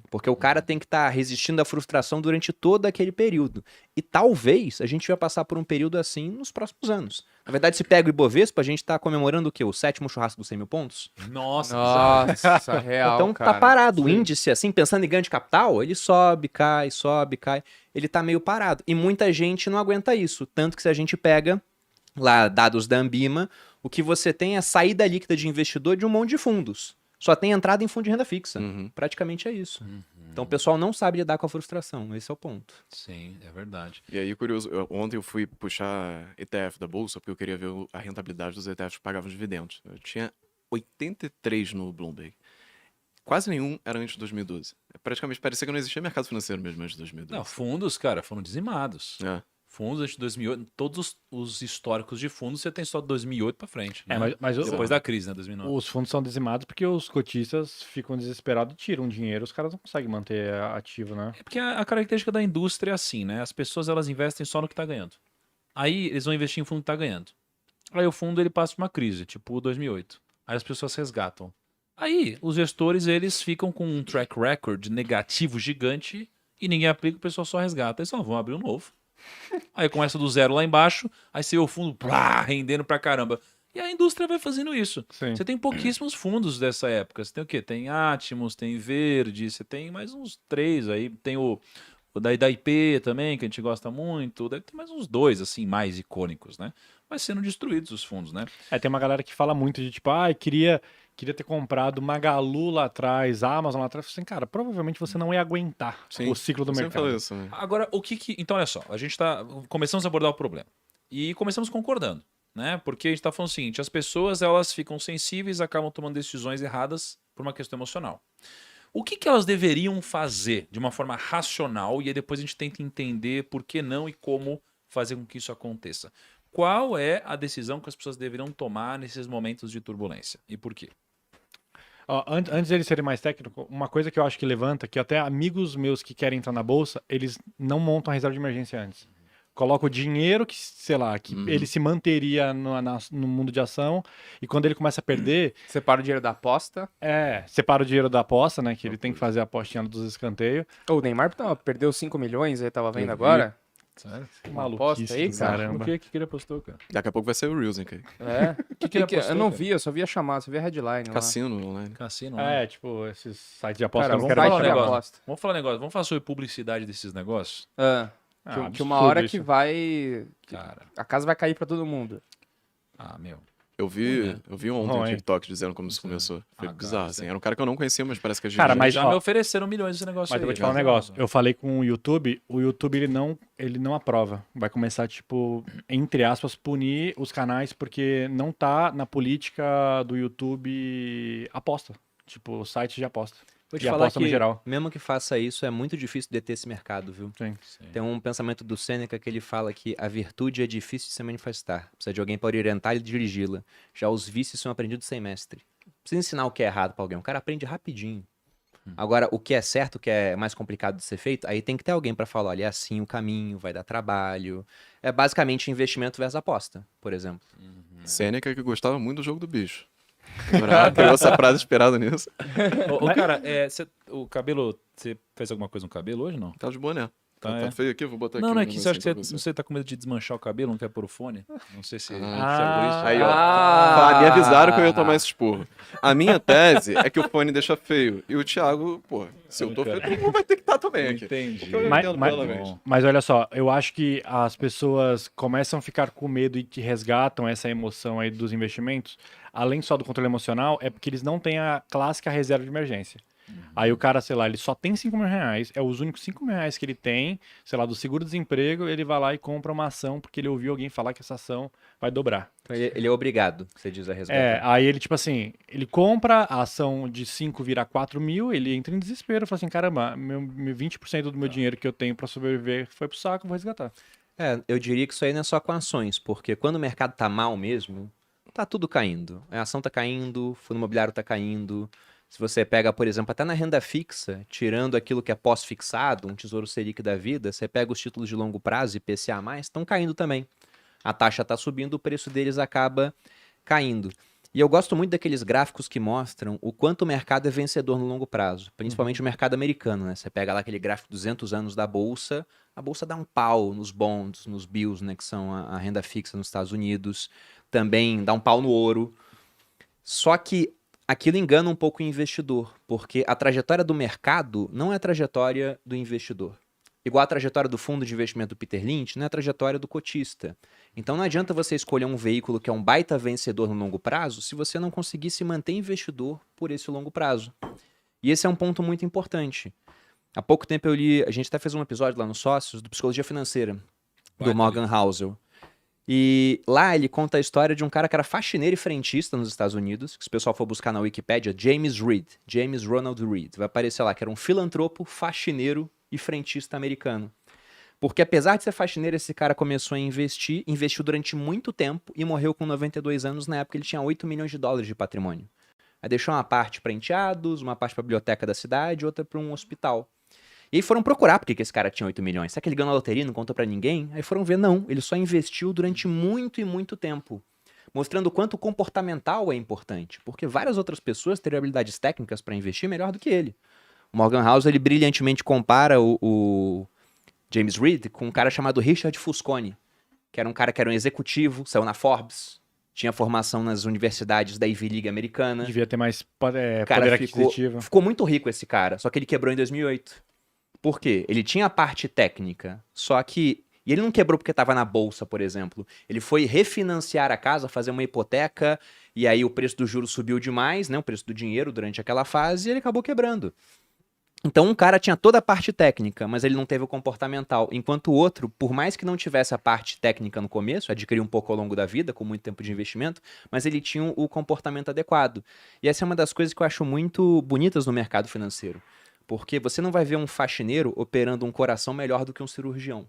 S4: Porque o cara tem que estar resistindo à frustração durante todo aquele período. E talvez a gente vai passar por um período assim nos próximos anos. Na verdade, se pega o Ibovespa, a gente está comemorando o quê? O 7º churrasco dos 100 mil pontos?
S1: Nossa,
S2: Nossa, real,
S4: Então
S2: cara.
S4: tá parado. O
S2: Sim.
S4: índice, assim, pensando em ganho de capital, ele sobe, cai, sobe, cai. Ele tá meio parado. E muita gente não aguenta isso. Tanto que se a gente pega lá dados da Ambima, o que você tem é saída líquida de investidor de um monte de fundos. Só tem entrada em fundo de renda fixa. Praticamente é isso. Então o pessoal não sabe lidar com a frustração. Esse é o ponto.
S1: Sim, é verdade.
S5: E aí, curioso, ontem eu fui puxar ETF da bolsa porque eu queria ver a rentabilidade dos ETFs que pagavam dividendos. Eu tinha 83 no Bloomberg. Quase nenhum era antes de 2012. Praticamente parecia que não existia mercado financeiro mesmo antes de 2012.
S1: Não, fundos, cara, foram dizimados. Fundos antes de 2008, todos os históricos de fundos você tem só de 2008 para frente. Né?
S3: Mas
S1: depois da crise, né, 2009.
S3: os fundos são dizimados porque os cotistas ficam desesperados e tiram dinheiro, os caras não conseguem manter ativo, né?
S1: É porque a característica da indústria é assim, né? As pessoas elas investem só no que tá ganhando. Aí eles vão investir em fundo que tá ganhando. Aí o fundo ele passa por uma crise, tipo 2008. Aí as pessoas resgatam. Aí os gestores eles ficam com um track record negativo gigante e ninguém aplica, o pessoal só resgata. Eles só vão abrir um novo. Aí começa do zero lá embaixo, aí você vê o fundo rendendo pra caramba. E a indústria vai fazendo isso.
S3: Sim.
S1: Você tem pouquíssimos fundos dessa época. Você tem o quê? Tem Atmos, tem Verde, você tem mais uns 3 aí. Tem o da IP também, que a gente gosta muito. Deve ter mais uns 2, assim, mais icônicos, né? Vai sendo destruídos os fundos, né?
S3: Tem uma galera que fala muito de tipo, queria ter comprado Magalu lá atrás, Amazon lá atrás. Assim, cara, provavelmente você não ia aguentar
S5: Sim,
S3: o ciclo do
S5: eu sempre
S3: mercado.
S5: falo isso, né?
S1: Agora, o que. Então, olha só, a gente começamos a abordar o problema. E começamos concordando, né? Porque a gente tá falando o seguinte: as pessoas elas ficam sensíveis, acabam tomando decisões erradas por uma questão emocional. O que elas deveriam fazer de uma forma racional? E aí depois a gente tenta entender por que não e como fazer com que isso aconteça. Qual é a decisão que as pessoas deveriam tomar nesses momentos de turbulência? E por quê?
S3: Antes de eles serem mais técnicos, uma coisa que eu acho que levanta, que até amigos meus que querem entrar na bolsa, eles não montam a reserva de emergência antes. Coloca o dinheiro que, sei lá, que ele se manteria no mundo de ação, e quando ele começa a perder...
S2: Separa o dinheiro da aposta.
S3: Separa o dinheiro da aposta, né, que ele tem que fazer a apostinha dos escanteios.
S2: O Neymar perdeu 5 milhões, aí tava vendo agora.
S1: Sério?
S3: Maluquice
S2: aí,
S3: do
S2: cara?
S3: caramba.
S1: O que ele apostou, cara?
S5: Daqui a pouco vai ser o Reels, hein, Kaique?
S2: É.
S1: que ele apostou,
S2: Eu não
S1: cara?
S2: vi, eu só vi a chamada, só vi a headline lá.
S5: Cassino online.
S1: Cassino, né?
S3: É, tipo, esses sites de aposta
S1: Cara,
S3: que eu não
S1: vamos
S3: quero
S1: falar um
S3: mais
S2: de
S3: chamar.
S1: negócio.
S2: aposta.
S1: Vamos falar um negócio. Vamos falar sobre publicidade desses negócios?
S2: Ah,
S3: Ah,
S2: que uma
S3: absurdo
S2: hora
S3: isso.
S2: que vai...
S1: Cara.
S2: A casa vai cair pra todo mundo.
S1: Ah, meu.
S5: Eu vi ontem um
S3: Ruim.
S5: TikTok dizendo como isso começou. Foi
S1: Ah,
S5: bizarro,
S1: cara,
S5: assim. Era um cara que eu não conhecia, mas parece que é
S3: Cara,
S5: gigante.
S3: mas,
S1: Já
S3: ó,
S1: me ofereceram milhões desse negócio
S3: Mas
S1: aí.
S3: eu vou te falar um negócio. Eu falei com o YouTube ele não aprova. Vai começar, tipo, entre aspas, punir os canais porque não tá na política do YouTube aposta. Tipo, site de aposta.
S4: Vou te
S3: E
S4: falar
S3: aposta no
S4: que,
S3: geral.
S4: mesmo que faça isso, é muito difícil deter esse mercado, viu?
S3: Sim.
S4: Tem um pensamento do Sêneca que ele fala que a virtude é difícil de se manifestar. Precisa de alguém para orientar e dirigi-la. Já os vícios são aprendidos sem mestre. Precisa ensinar o que é errado para alguém. O cara aprende rapidinho. Agora, o que é certo, o que é mais complicado de ser feito, aí tem que ter alguém para falar, olha, é assim o caminho, vai dar trabalho. É basicamente investimento versus aposta, por exemplo.
S5: Sêneca que gostava muito do jogo do bicho. Criou essa frase esperada nisso.
S1: Ô, cara, o cabelo. Você fez alguma coisa no cabelo hoje, não?
S5: Tá de boné. Tá,
S1: é.
S5: tá feio aqui, eu vou botar aqui.
S1: Não,
S5: um
S1: não é que você acha que
S5: negocinho pra
S1: não sei, tá com medo de desmanchar o cabelo, não quer pôr o fone? Não sei se.
S5: Ah.
S1: se é por isso.
S5: Aí, ó.
S2: Ah!
S5: Me avisaram que eu ia tomar esse esporro. A minha tese é que o fone deixa feio. E o Thiago, pô, se eu tô feio, todo mundo vai ter que estar também aqui.
S1: Entendi.
S5: Eu
S3: Mas-
S5: entendo
S3: mas-
S5: plenamente.
S3: Mas olha só, eu acho que as pessoas começam a ficar com medo e que resgatam essa emoção aí dos investimentos, além só do controle emocional, é porque eles não têm a clássica reserva de emergência. Aí o cara, sei lá, ele só tem 5 mil reais, é os únicos 5 mil reais que ele tem, sei lá, do seguro-desemprego, ele vai lá e compra uma ação porque ele ouviu alguém falar que essa ação vai dobrar.
S4: Então, ele é obrigado, você diz a
S3: É,
S4: resgatar.
S3: aí ele, tipo assim, ele compra a ação de 5 vira 4 mil, ele entra em desespero, fala assim, caramba, meu 20% do meu dinheiro que eu tenho pra sobreviver foi pro saco, vou resgatar.
S4: Eu diria que isso aí não é só com ações, porque quando o mercado tá mal mesmo, tá tudo caindo. A ação tá caindo, o fundo imobiliário tá caindo. Se você pega, por exemplo, até na renda fixa, tirando aquilo que é pós-fixado, um Tesouro Selic da vida, você pega os títulos de longo prazo, IPCA+, estão caindo também. A taxa está subindo, o preço deles acaba caindo. E eu gosto muito daqueles gráficos que mostram o quanto o mercado é vencedor no longo prazo, principalmente o mercado americano, né? Você pega lá aquele gráfico 200 anos da Bolsa, a Bolsa dá um pau nos bonds, nos bills, né, que são a renda fixa nos Estados Unidos, também dá um pau no ouro. Só que aquilo engana um pouco o investidor, porque a trajetória do mercado não é a trajetória do investidor. Igual a trajetória do fundo de investimento do Peter Lynch, não é a trajetória do cotista. Então não adianta você escolher um veículo que é um baita vencedor no longo prazo se você não conseguir se manter investidor por esse longo prazo. E esse é um ponto muito importante. Há pouco tempo eu li, a gente até fez um episódio lá no Sócios, do Psicologia Financeira, do Morgan Housel. E lá ele conta a história de um cara que era faxineiro e frentista nos Estados Unidos, que se o pessoal for buscar na Wikipédia, James Reed, James Ronald Reed. Vai aparecer lá que era um filantropo, faxineiro e frentista americano. Porque apesar de ser faxineiro, esse cara começou a investir, investiu durante muito tempo e morreu com 92 anos. Na época ele tinha 8 milhões de dólares de patrimônio. Aí deixou uma parte para enteados, uma parte para a biblioteca da cidade, outra para um hospital. E aí foram procurar porque que esse cara tinha 8 milhões. Será que ele ganhou na loteria e não contou para ninguém? Aí foram ver, não, ele só investiu durante muito e muito tempo. Mostrando o quanto o comportamental é importante. Porque várias outras pessoas teriam habilidades técnicas para investir melhor do que ele. O Morgan Housel, ele brilhantemente compara o James Reed com um cara chamado Richard Fusconi, que era um cara que era um executivo, saiu na Forbes, tinha formação nas universidades da Ivy League americana.
S3: Devia ter mais
S4: Cara,
S3: poder aquisitivo.
S4: ficou muito rico esse cara, só que ele quebrou em 2008. Por quê? Ele tinha a parte técnica, só que... E ele não quebrou porque estava na bolsa, por exemplo. Ele foi refinanciar a casa, fazer uma hipoteca, e aí o preço do juro subiu demais, né? O preço do dinheiro durante aquela fase, e ele acabou quebrando. Então um cara tinha toda a parte técnica, mas ele não teve o comportamental, enquanto o outro, por mais que não tivesse a parte técnica no começo, adquiriu um pouco ao longo da vida, com muito tempo de investimento, mas ele tinha o comportamento adequado. E essa é uma das coisas que eu acho muito bonitas no mercado financeiro, porque você não vai ver um faxineiro operando um coração melhor do que um cirurgião.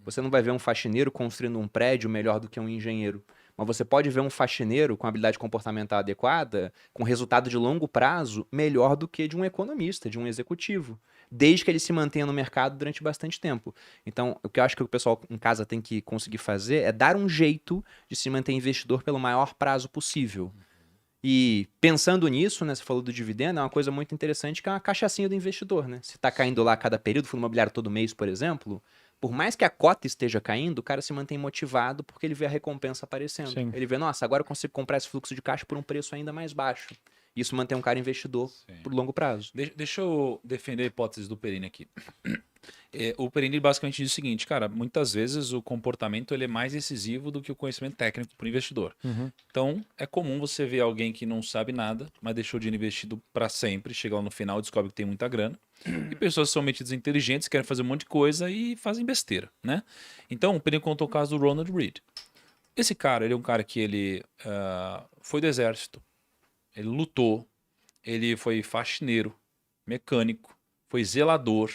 S4: Você não vai ver um faxineiro construindo um prédio melhor do que um engenheiro. Mas você pode ver um faxineiro com habilidade comportamental adequada, com resultado de longo prazo, melhor do que de um economista, de um executivo, desde que ele se mantenha no mercado durante bastante tempo. Então, o que eu acho que o pessoal em casa tem que conseguir fazer é dar um jeito de se manter investidor pelo maior prazo possível. E pensando nisso, né, você falou do dividendo, é uma coisa muito interessante que é uma cachaçinha do investidor, né? Se está caindo lá a cada período, fundo imobiliário todo mês, por exemplo, Por mais que a cota esteja caindo, o cara se mantém motivado porque ele vê a recompensa aparecendo.
S3: Sim.
S4: Ele vê, nossa, agora eu consigo comprar esse fluxo de caixa por um preço ainda mais baixo. Isso mantém um cara investidor por longo prazo.
S1: Deixa eu defender a hipótese do Perini aqui. O Perini basicamente diz o seguinte, cara, muitas vezes o comportamento ele é mais decisivo do que o conhecimento técnico para o investidor. Então, é comum você ver alguém que não sabe nada, mas deixou de investido para sempre, chega lá no final e descobre que tem muita grana. E pessoas que são metidas inteligentes, querem fazer um monte de coisa e fazem besteira, né? Então, o Perini contou o caso do Ronald Read. Esse cara, ele é um cara que ele foi do exército, ele lutou, ele foi faxineiro, mecânico, foi zelador.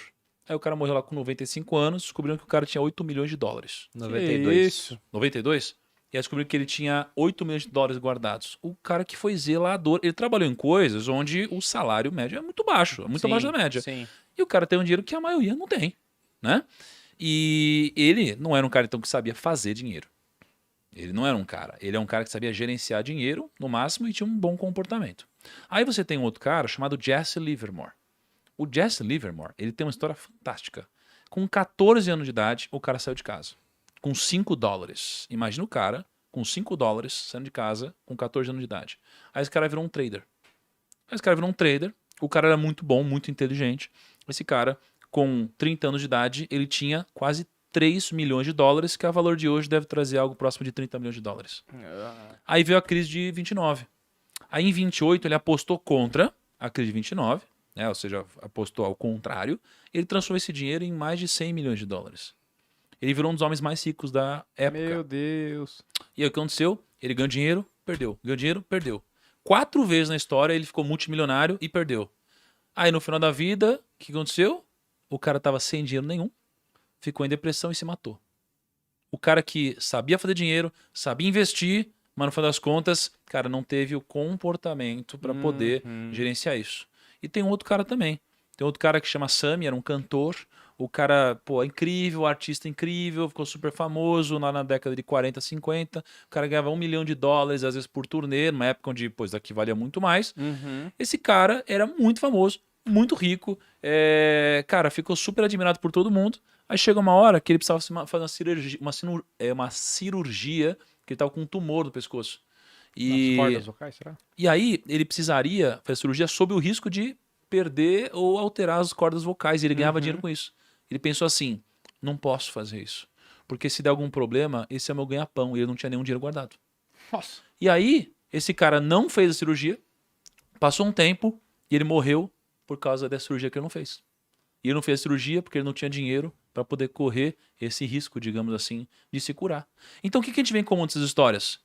S1: Aí o cara morreu lá com 95 anos, descobriram que o cara tinha 8 milhões de dólares.
S4: 92.
S2: Isso.
S1: 92? E aí descobriram que ele tinha 8 milhões de dólares guardados. O cara que foi zelador, ele trabalhou em coisas onde o salário médio é muito baixo, muito abaixo da média.
S2: Sim.
S1: E o cara tem um dinheiro que a maioria não tem, né? E ele não era um cara então que sabia fazer dinheiro. Ele não era um cara. Ele é um cara que sabia gerenciar dinheiro, no máximo, e tinha um bom comportamento. Aí você tem um outro cara chamado Jesse Livermore. O Jesse Livermore, ele tem uma história fantástica. Com 14 anos de idade, o cara saiu de casa. Com 5 dólares. Imagina o cara com 5 dólares saindo de casa com 14 anos de idade. Aí esse cara virou um trader. O cara era muito bom, muito inteligente. Esse cara, com 30 anos de idade, ele tinha quase 3 milhões de dólares, que a valor de hoje deve trazer algo próximo de 30 milhões de dólares. Aí veio a crise de 29. Aí em 28 ele apostou contra a crise de 29, né? Ou seja, apostou ao contrário. Ele transformou esse dinheiro em mais de 100 milhões de dólares. Ele virou um dos homens mais ricos da época.
S2: Meu Deus.
S1: E aí o que aconteceu? Ele ganhou dinheiro, perdeu. Ganhou dinheiro, perdeu. 4 vezes na história ele ficou multimilionário e perdeu. Aí no final da vida, o que aconteceu? O cara estava sem dinheiro nenhum, ficou em depressão e se matou. O cara que sabia fazer dinheiro, sabia investir, mas no final das contas, cara, não teve o comportamento para poder gerenciar isso. E tem um outro cara também. Tem outro cara que chama Sammy, era um cantor. O cara, pô, incrível, artista incrível, ficou super famoso lá na década de 40, 50. O cara ganhava $1 milhão, às vezes por turnê, numa época onde, pô, isso daqui valia muito mais. Esse cara era muito famoso, muito rico. Cara, ficou super admirado por todo mundo. Aí chega uma hora que ele precisava fazer uma cirurgia, que ele estava com um tumor no pescoço.
S3: Nas cordas vocais, será?
S1: E aí ele precisaria fazer cirurgia sob o risco de perder ou alterar as cordas vocais. E ele ganhava dinheiro com isso. Ele pensou assim, não posso fazer isso. Porque se der algum problema, esse é meu ganha-pão. E ele não tinha nenhum dinheiro guardado.
S3: Nossa.
S1: E aí, esse cara não fez a cirurgia, passou um tempo e ele morreu por causa da cirurgia que ele não fez. E ele não fez a cirurgia porque ele não tinha dinheiro para poder correr esse risco, digamos assim, de se curar. Então o que a gente vê em comum dessas histórias?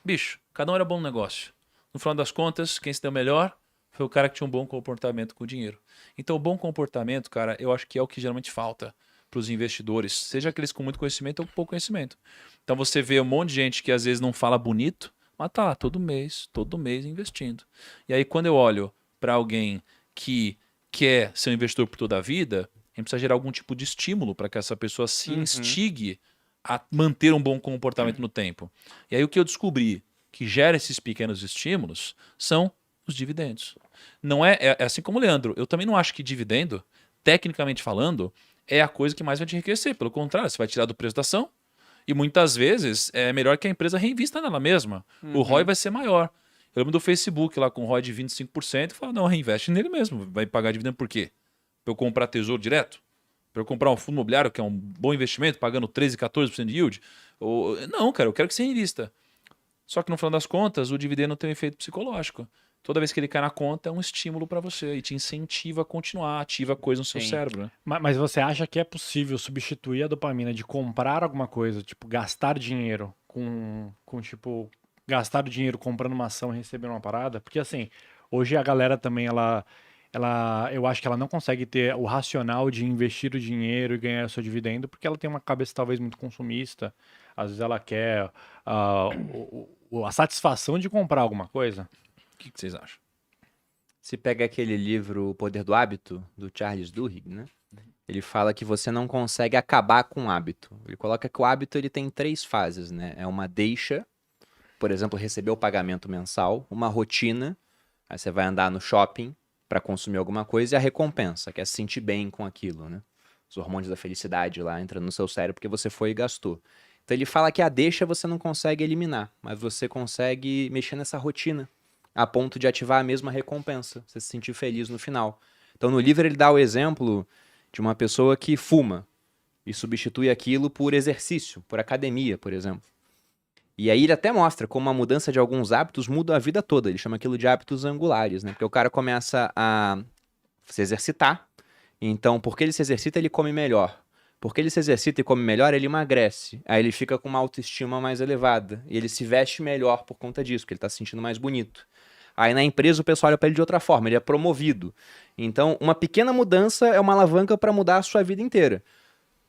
S1: Bicho, cada um era bom no negócio. No final das contas, quem se deu melhor foi o cara que tinha um bom comportamento com o dinheiro. Então o bom comportamento, cara, eu acho que é o que geralmente falta para os investidores, seja aqueles com muito conhecimento ou com pouco conhecimento. Então você vê um monte de gente que às vezes não fala bonito, mas tá lá todo mês investindo. E aí quando eu olho para alguém que quer ser um investidor por toda a vida, a gente precisa gerar algum tipo de estímulo para que essa pessoa se instigue a manter um bom comportamento no tempo. E aí o que eu descobri que gera esses pequenos estímulos são os dividendos. Não é assim como o Leandro, eu também não acho que dividendo, tecnicamente falando, é a coisa que mais vai te enriquecer. Pelo contrário, você vai tirar do preço da ação e muitas vezes é melhor que a empresa reinvista nela mesma. O ROI vai ser maior. Eu lembro do Facebook lá com ROI de 25% e falo, não, reinveste nele mesmo. Vai pagar dividendo por quê? Para eu comprar tesouro direto? Para eu comprar um fundo imobiliário que é um bom investimento, pagando 13%, 14% de yield? Não, cara, eu quero que você invista. Só que no final das contas, o dividendo tem um efeito psicológico. Toda vez que ele cai na conta, é um estímulo para você e te incentiva a continuar, ativa a coisa no seu cérebro. Né?
S3: Mas você acha que é possível substituir a dopamina de comprar alguma coisa, tipo, gastar dinheiro com tipo, gastar dinheiro comprando uma ação e receber uma parada? Porque assim, hoje a galera também, eu acho que ela não consegue ter o racional de investir o dinheiro e ganhar o seu dividendo, porque ela tem uma cabeça talvez muito consumista. Às vezes ela quer a satisfação de comprar alguma coisa.
S1: O que vocês acham?
S4: Se pega aquele livro O Poder do Hábito, do Charles Duhigg, né? Ele fala que você não consegue acabar com o hábito. Ele coloca que o hábito ele tem 3 fases, né? É uma deixa, por exemplo, receber o pagamento mensal, uma rotina, aí você vai andar no shopping para consumir alguma coisa, e a recompensa, que é se sentir bem com aquilo, né? os hormônios da felicidade lá entrando no seu cérebro porque você foi e gastou. Então ele fala que a deixa você não consegue eliminar, mas você consegue mexer nessa rotina a ponto de ativar a mesma recompensa, você se sentir feliz no final. Então no livro ele dá o exemplo de uma pessoa que fuma e substitui aquilo por exercício, por academia, por exemplo. E aí ele até mostra como a mudança de alguns hábitos muda a vida toda. Ele chama aquilo de hábitos angulares, né? Porque o cara começa a se exercitar. Então, porque ele se exercita, ele come melhor. Porque ele se exercita e come melhor, ele emagrece. Aí ele fica com uma autoestima mais elevada. E ele se veste melhor por conta disso, porque ele tá se sentindo mais bonito. Aí na empresa o pessoal olha pra ele de outra forma, ele é promovido. Então, uma pequena mudança é uma alavanca para mudar a sua vida inteira.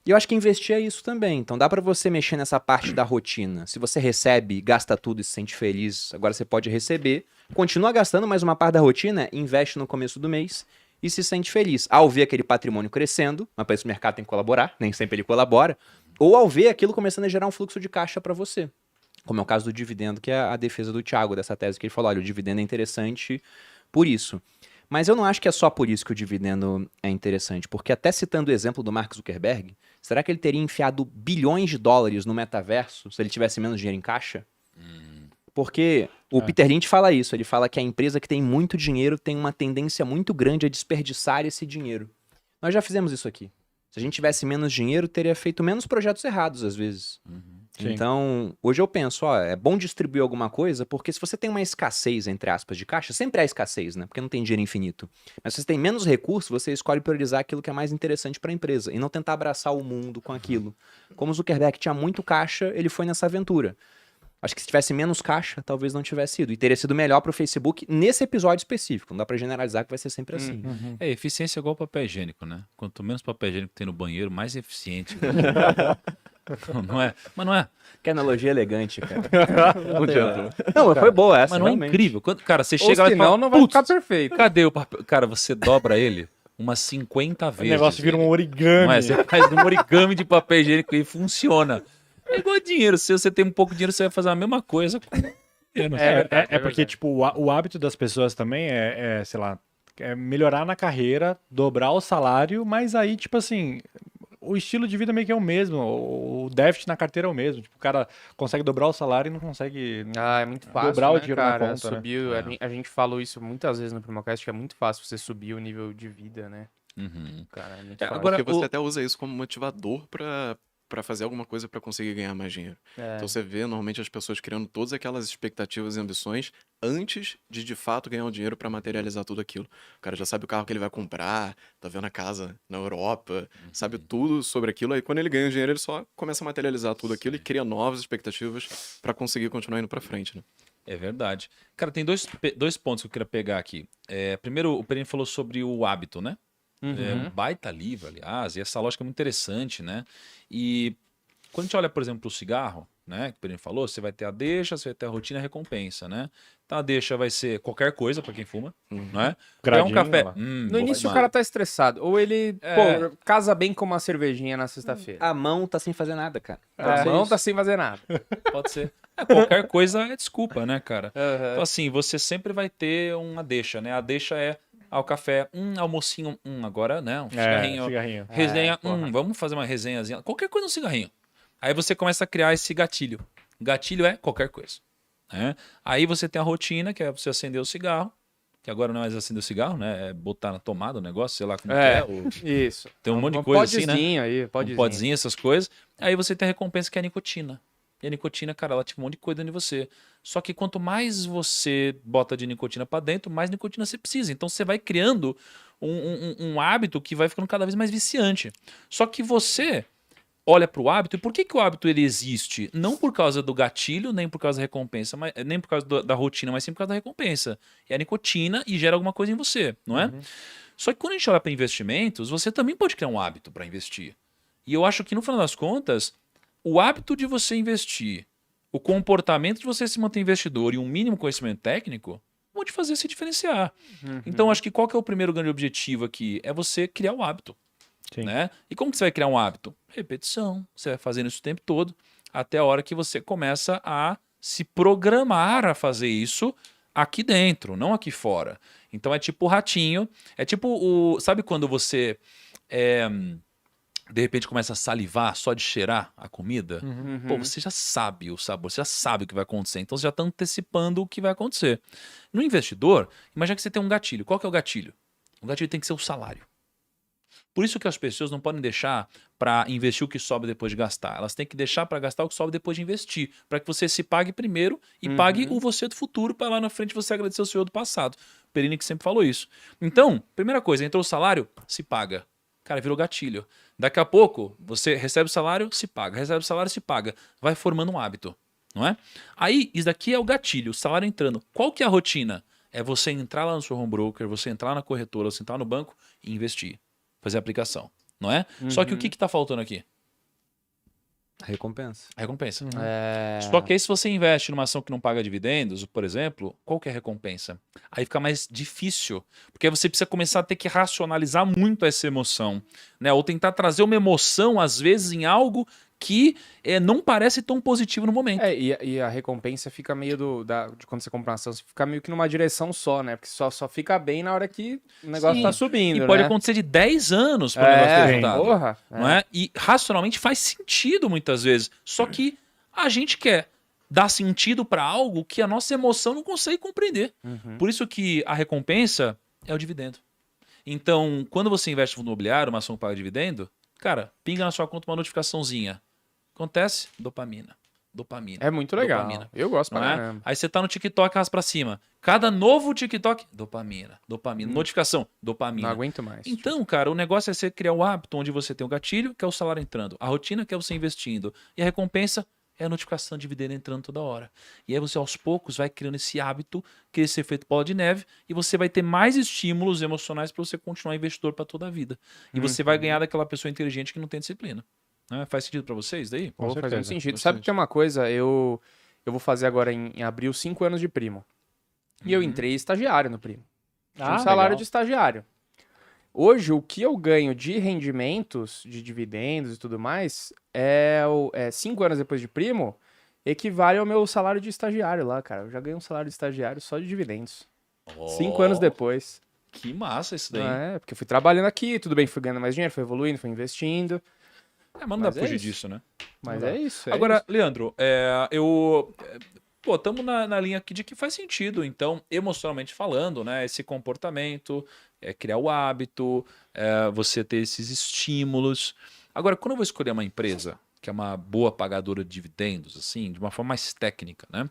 S4: E eu acho que investir é isso também. Então dá pra você mexer nessa parte da rotina. Se você recebe, gasta tudo e se sente feliz, agora você pode receber. Continua gastando, mas uma parte da rotina investe no começo do mês e se sente feliz. Ao ver aquele patrimônio crescendo, mas para isso o mercado tem que colaborar, nem sempre ele colabora. Ou ao ver aquilo começando a gerar um fluxo de caixa para você. Como é o caso do dividendo, que é a defesa do Thiago, dessa tese que ele falou, olha, o dividendo é interessante por isso. Mas eu não acho que é só por isso que o dividendo é interessante, porque até citando o exemplo do Mark Zuckerberg, será que ele teria enfiado bilhões de dólares no metaverso se ele tivesse menos dinheiro em caixa? Porque o Peter Lynch fala isso, ele fala que a empresa que tem muito dinheiro tem uma tendência muito grande a desperdiçar esse dinheiro. Nós já fizemos isso aqui. Se a gente tivesse menos dinheiro, teria feito menos projetos errados, às vezes.
S3: Sim.
S4: Então, hoje eu penso, ó, é bom distribuir alguma coisa, porque se você tem uma escassez, entre aspas, de caixa, sempre há escassez, né? Porque não tem dinheiro infinito. Mas se você tem menos recursos, você escolhe priorizar aquilo que é mais interessante para a empresa e não tentar abraçar o mundo com aquilo. Como o Zuckerberg tinha muito caixa, ele foi nessa aventura. Acho que se tivesse menos caixa, talvez não tivesse ido. E teria sido melhor para o Facebook nesse episódio específico. Não dá para generalizar que vai ser sempre assim.
S1: É, eficiência é igual papel higiênico, né? Quanto menos papel higiênico tem no banheiro, mais eficiente. Não é? Mas não é.
S4: Que analogia elegante, cara. Não, mas foi boa essa,
S1: Mas não é
S4: realmente.
S1: incrível. Cara, você
S2: Ou
S1: chega lá e
S2: senão
S1: fala,
S2: não vai
S1: "Putz,
S2: ficar perfeito.
S1: cadê o papel?" Cara, você dobra ele umas 50
S3: O
S1: vezes.
S3: negócio vira um
S1: ele.
S3: origami.
S1: Não é? Você faz um origami de papel higiênico e funciona. É igual dinheiro. Se você tem um pouco de dinheiro, você vai fazer a mesma coisa com dinheiro.
S3: É porque, tipo, o hábito das pessoas também sei lá, é melhorar na carreira, dobrar o salário, mas aí, tipo assim, o estilo de vida meio que é o mesmo, o déficit na carteira é o mesmo. Tipo, o cara consegue dobrar o salário e não consegue.
S2: Ah, é muito fácil,
S3: Dobrar o
S2: né,
S3: dinheiro na
S2: cara?
S3: conta, né?
S2: Subir,
S1: É.
S2: a gente falou isso muitas vezes no Primocast, que é muito fácil você subir o nível de vida, né?
S1: Uhum.
S2: Cara, é muito
S1: É,
S2: fácil.
S1: agora,
S5: Porque você
S1: o-
S5: até usa isso como motivador pra fazer alguma coisa pra conseguir ganhar mais dinheiro.
S2: É.
S5: Então você vê normalmente as pessoas criando todas aquelas expectativas e ambições antes de fato ganhar o dinheiro pra materializar tudo aquilo. O cara já sabe o carro que ele vai comprar, tá vendo a casa na Europa, sabe tudo sobre aquilo. Aí quando ele ganha o dinheiro, ele só começa a materializar tudo aquilo e cria novas expectativas pra conseguir continuar indo pra frente, né?
S1: É verdade. Cara, tem dois pontos que eu queria pegar aqui. Primeiro, o Perini falou sobre o hábito, né? É um baita livro, aliás, e essa lógica é muito interessante, né? E quando a gente olha, por exemplo, para o cigarro, né? Que o Perini falou, você vai ter a deixa, você vai ter a rotina e a recompensa, né? Então a deixa vai ser qualquer coisa para quem fuma, não é? Quer um
S3: Gradinho,
S1: café.
S3: lá.
S2: No
S1: vou
S2: início o
S1: fumar.
S2: cara tá estressado. Ou ele, pô, casa bem com uma cervejinha na sexta-feira.
S4: A mão tá sem fazer nada, cara.
S2: A
S1: ser
S2: mão
S1: isso.
S2: tá sem fazer nada.
S1: Pode ser. Qualquer coisa é desculpa, né, cara?
S2: Aham.
S1: Então, assim, você sempre vai ter uma deixa, né? A deixa é o café, almocinho, agora, né? Um cigarrinho.
S3: Cigarrinho.
S1: Resenha,
S2: porra.
S1: vamos fazer uma resenhazinha. Qualquer coisa no cigarrinho. Aí você começa a criar esse gatilho. Gatilho é qualquer coisa. Né? Aí você tem a rotina, que é você acender o cigarro. Que agora não é mais acender o cigarro, né? É botar na tomada o negócio, sei lá como que é. ou-
S2: Isso.
S1: Tem um monte de coisa assim, né?
S2: Podzinho aí,
S1: Um
S2: podzinho.
S1: podzinho, essas coisas. Aí você tem a recompensa que é a nicotina. E a nicotina, cara, ela ativa um monte de coisa dentro de você. Só que quanto mais você bota de nicotina pra dentro, mais nicotina você precisa. Então você vai criando um hábito que vai ficando cada vez mais viciante. Só que você olha pro hábito, e por que o hábito ele existe? Não por causa do gatilho, nem por causa da recompensa, nem por causa da rotina, mas sim por causa da recompensa. É a nicotina e gera alguma coisa em você, não é? Só que quando a gente olha para investimentos, você também pode criar um hábito para investir. E eu acho que no final das contas, o hábito de você investir, o comportamento de você se manter investidor e um mínimo conhecimento técnico vão te fazer se diferenciar. Então, acho que qual que é o primeiro grande objetivo aqui? É você criar o hábito.
S3: Sim.
S1: Né? E como que você vai criar um hábito? Repetição. Você vai fazendo isso o tempo todo, até a hora que você começa a se programar a fazer isso aqui dentro, não aqui fora. Então é tipo o ratinho, é tipo o... Sabe quando você de repente começa a salivar só de cheirar a comida,
S2: Uhum.
S1: pô, você já sabe o sabor, você já sabe o que vai acontecer, então você já está antecipando o que vai acontecer. No investidor, imagina que você tem um gatilho. Qual que é o gatilho? O gatilho tem que ser o salário. Por isso que as pessoas não podem deixar para investir o que sobra depois de gastar. Elas têm que deixar para gastar o que sobra depois de investir, para que você se pague primeiro e pague o você do futuro, para lá na frente você agradecer o seu do passado. Perini que sempre falou isso. Então, primeira coisa, entrou o salário, se paga. Cara, virou gatilho. Daqui a pouco, você recebe o salário, se paga. Recebe o salário, se paga. Vai formando um hábito, não é? Aí, isso daqui é o gatilho, o salário entrando. Qual que é a rotina? É você entrar lá no seu home broker, você entrar na corretora, você entrar no banco e investir. Fazer a aplicação, não é? Só que o que está faltando aqui?
S4: Recompensa.
S1: A recompensa.
S2: É...
S1: Só que aí se você investe numa ação que não paga dividendos, por exemplo, qual que é a recompensa? Aí fica mais difícil, porque aí você precisa começar a ter que racionalizar muito essa emoção, né? Ou tentar trazer uma emoção, às vezes, em algo que não parece tão positivo no momento.
S2: E a recompensa fica meio de quando você compra uma ação, você fica meio que numa direção só, né? Porque só fica bem na hora que o negócio
S1: Sim.
S2: tá subindo,
S1: E pode
S2: né?
S1: acontecer de 10 anos para o negócio ter resultado.
S2: Porra.
S1: Não é? E racionalmente faz sentido muitas vezes. Só que a gente quer dar sentido para algo que a nossa emoção não consegue compreender.
S2: Uhum.
S1: Por isso que a recompensa é o dividendo. Então, quando você investe no fundo imobiliário, uma ação que paga dividendo, cara, pinga na sua conta uma notificaçãozinha. Acontece? Dopamina. Dopamina.
S2: É muito legal.
S1: Dopamina.
S2: Eu gosto
S1: Não
S2: pra
S1: é?
S2: caramba.
S1: Aí você tá no TikTok, arrasta pra cima. Cada novo TikTok, dopamina, dopamina. Notificação,
S2: Não
S1: dopamina.
S2: aguento mais.
S1: Então, cara, o negócio é você criar o hábito onde você tem o gatilho, que é o salário entrando, a rotina, que é você investindo, e a recompensa é a notificação de dividendo entrando toda hora. E aí você, aos poucos, vai criando esse hábito, cria esse efeito bola de neve, e você vai ter mais estímulos emocionais para você continuar investidor para toda a vida. E você vai ganhar daquela pessoa inteligente que não tem disciplina. Né? Faz sentido para vocês daí?
S2: Pô, faz
S3: certeza.
S2: muito sentido.
S5: Bastante.
S2: Sabe que tem uma coisa? Eu vou fazer agora em abril 5 anos de primo. E eu entrei estagiário no primo. Tinha um salário de estagiário. Hoje, o que eu ganho de rendimentos, de dividendos e tudo mais, 5 anos depois de primo, equivale ao meu salário de estagiário lá, cara. Eu já ganhei um salário de estagiário só de dividendos. 5 anos depois.
S1: Que massa isso daí.
S2: Porque eu fui trabalhando aqui, tudo bem, fui ganhando mais dinheiro, fui evoluindo, fui investindo.
S1: Mas não dá
S2: Mas
S1: pra
S2: é
S1: fugir
S2: isso.
S1: disso, né?
S2: Mas é isso.
S1: Agora, Leandro, estamos na linha aqui de que faz sentido, então, emocionalmente falando, né? Esse comportamento, criar o hábito, você ter esses estímulos. Agora, quando eu vou escolher uma empresa que é uma boa pagadora de dividendos, assim, de uma forma mais técnica, né?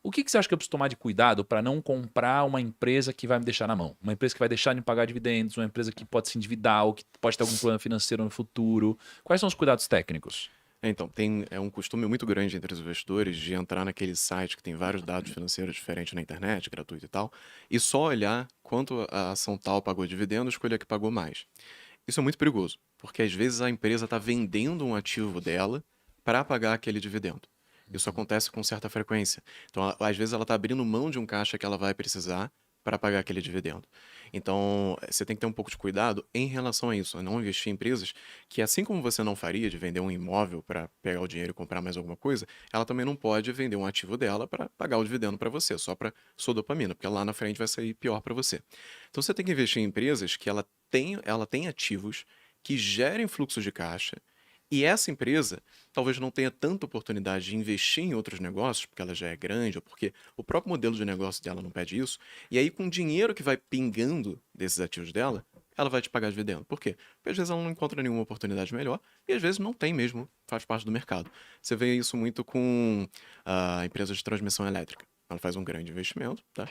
S1: O que você acha que eu preciso tomar de cuidado para não comprar uma empresa que vai me deixar na mão? Uma empresa que vai deixar de me pagar dividendos, uma empresa que pode se endividar ou que pode ter algum problema financeiro no futuro. Quais são os cuidados técnicos?
S5: Então, é um costume muito grande entre os investidores de entrar naquele site que tem vários dados financeiros diferentes na internet, gratuito e tal, e só olhar quanto a ação tal pagou dividendo, escolher a que pagou mais. Isso é muito perigoso, porque às vezes a empresa está vendendo um ativo dela para pagar aquele dividendo. Isso acontece com certa frequência. Então, às vezes ela está abrindo mão de um caixa que ela vai precisar para pagar aquele dividendo. Então, você tem que ter um pouco de cuidado em relação a isso, a não investir em empresas que, assim como você não faria de vender um imóvel para pegar o dinheiro e comprar mais alguma coisa, ela também não pode vender um ativo dela para pagar o dividendo para você, só para sua dopamina, porque lá na frente vai sair pior para você. Então, você tem que investir em empresas que ela tem ativos que gerem fluxo de caixa. E essa empresa talvez não tenha tanta oportunidade de investir em outros negócios, porque ela já é grande, ou porque o próprio modelo de negócio dela não pede isso. E aí, com o dinheiro que vai pingando desses ativos dela, ela vai te pagar dividendo. Por quê? Porque às vezes ela não encontra nenhuma oportunidade melhor e às vezes não tem mesmo, faz parte do mercado. Você vê isso muito com empresas de transmissão elétrica. Ela faz um grande investimento, tá?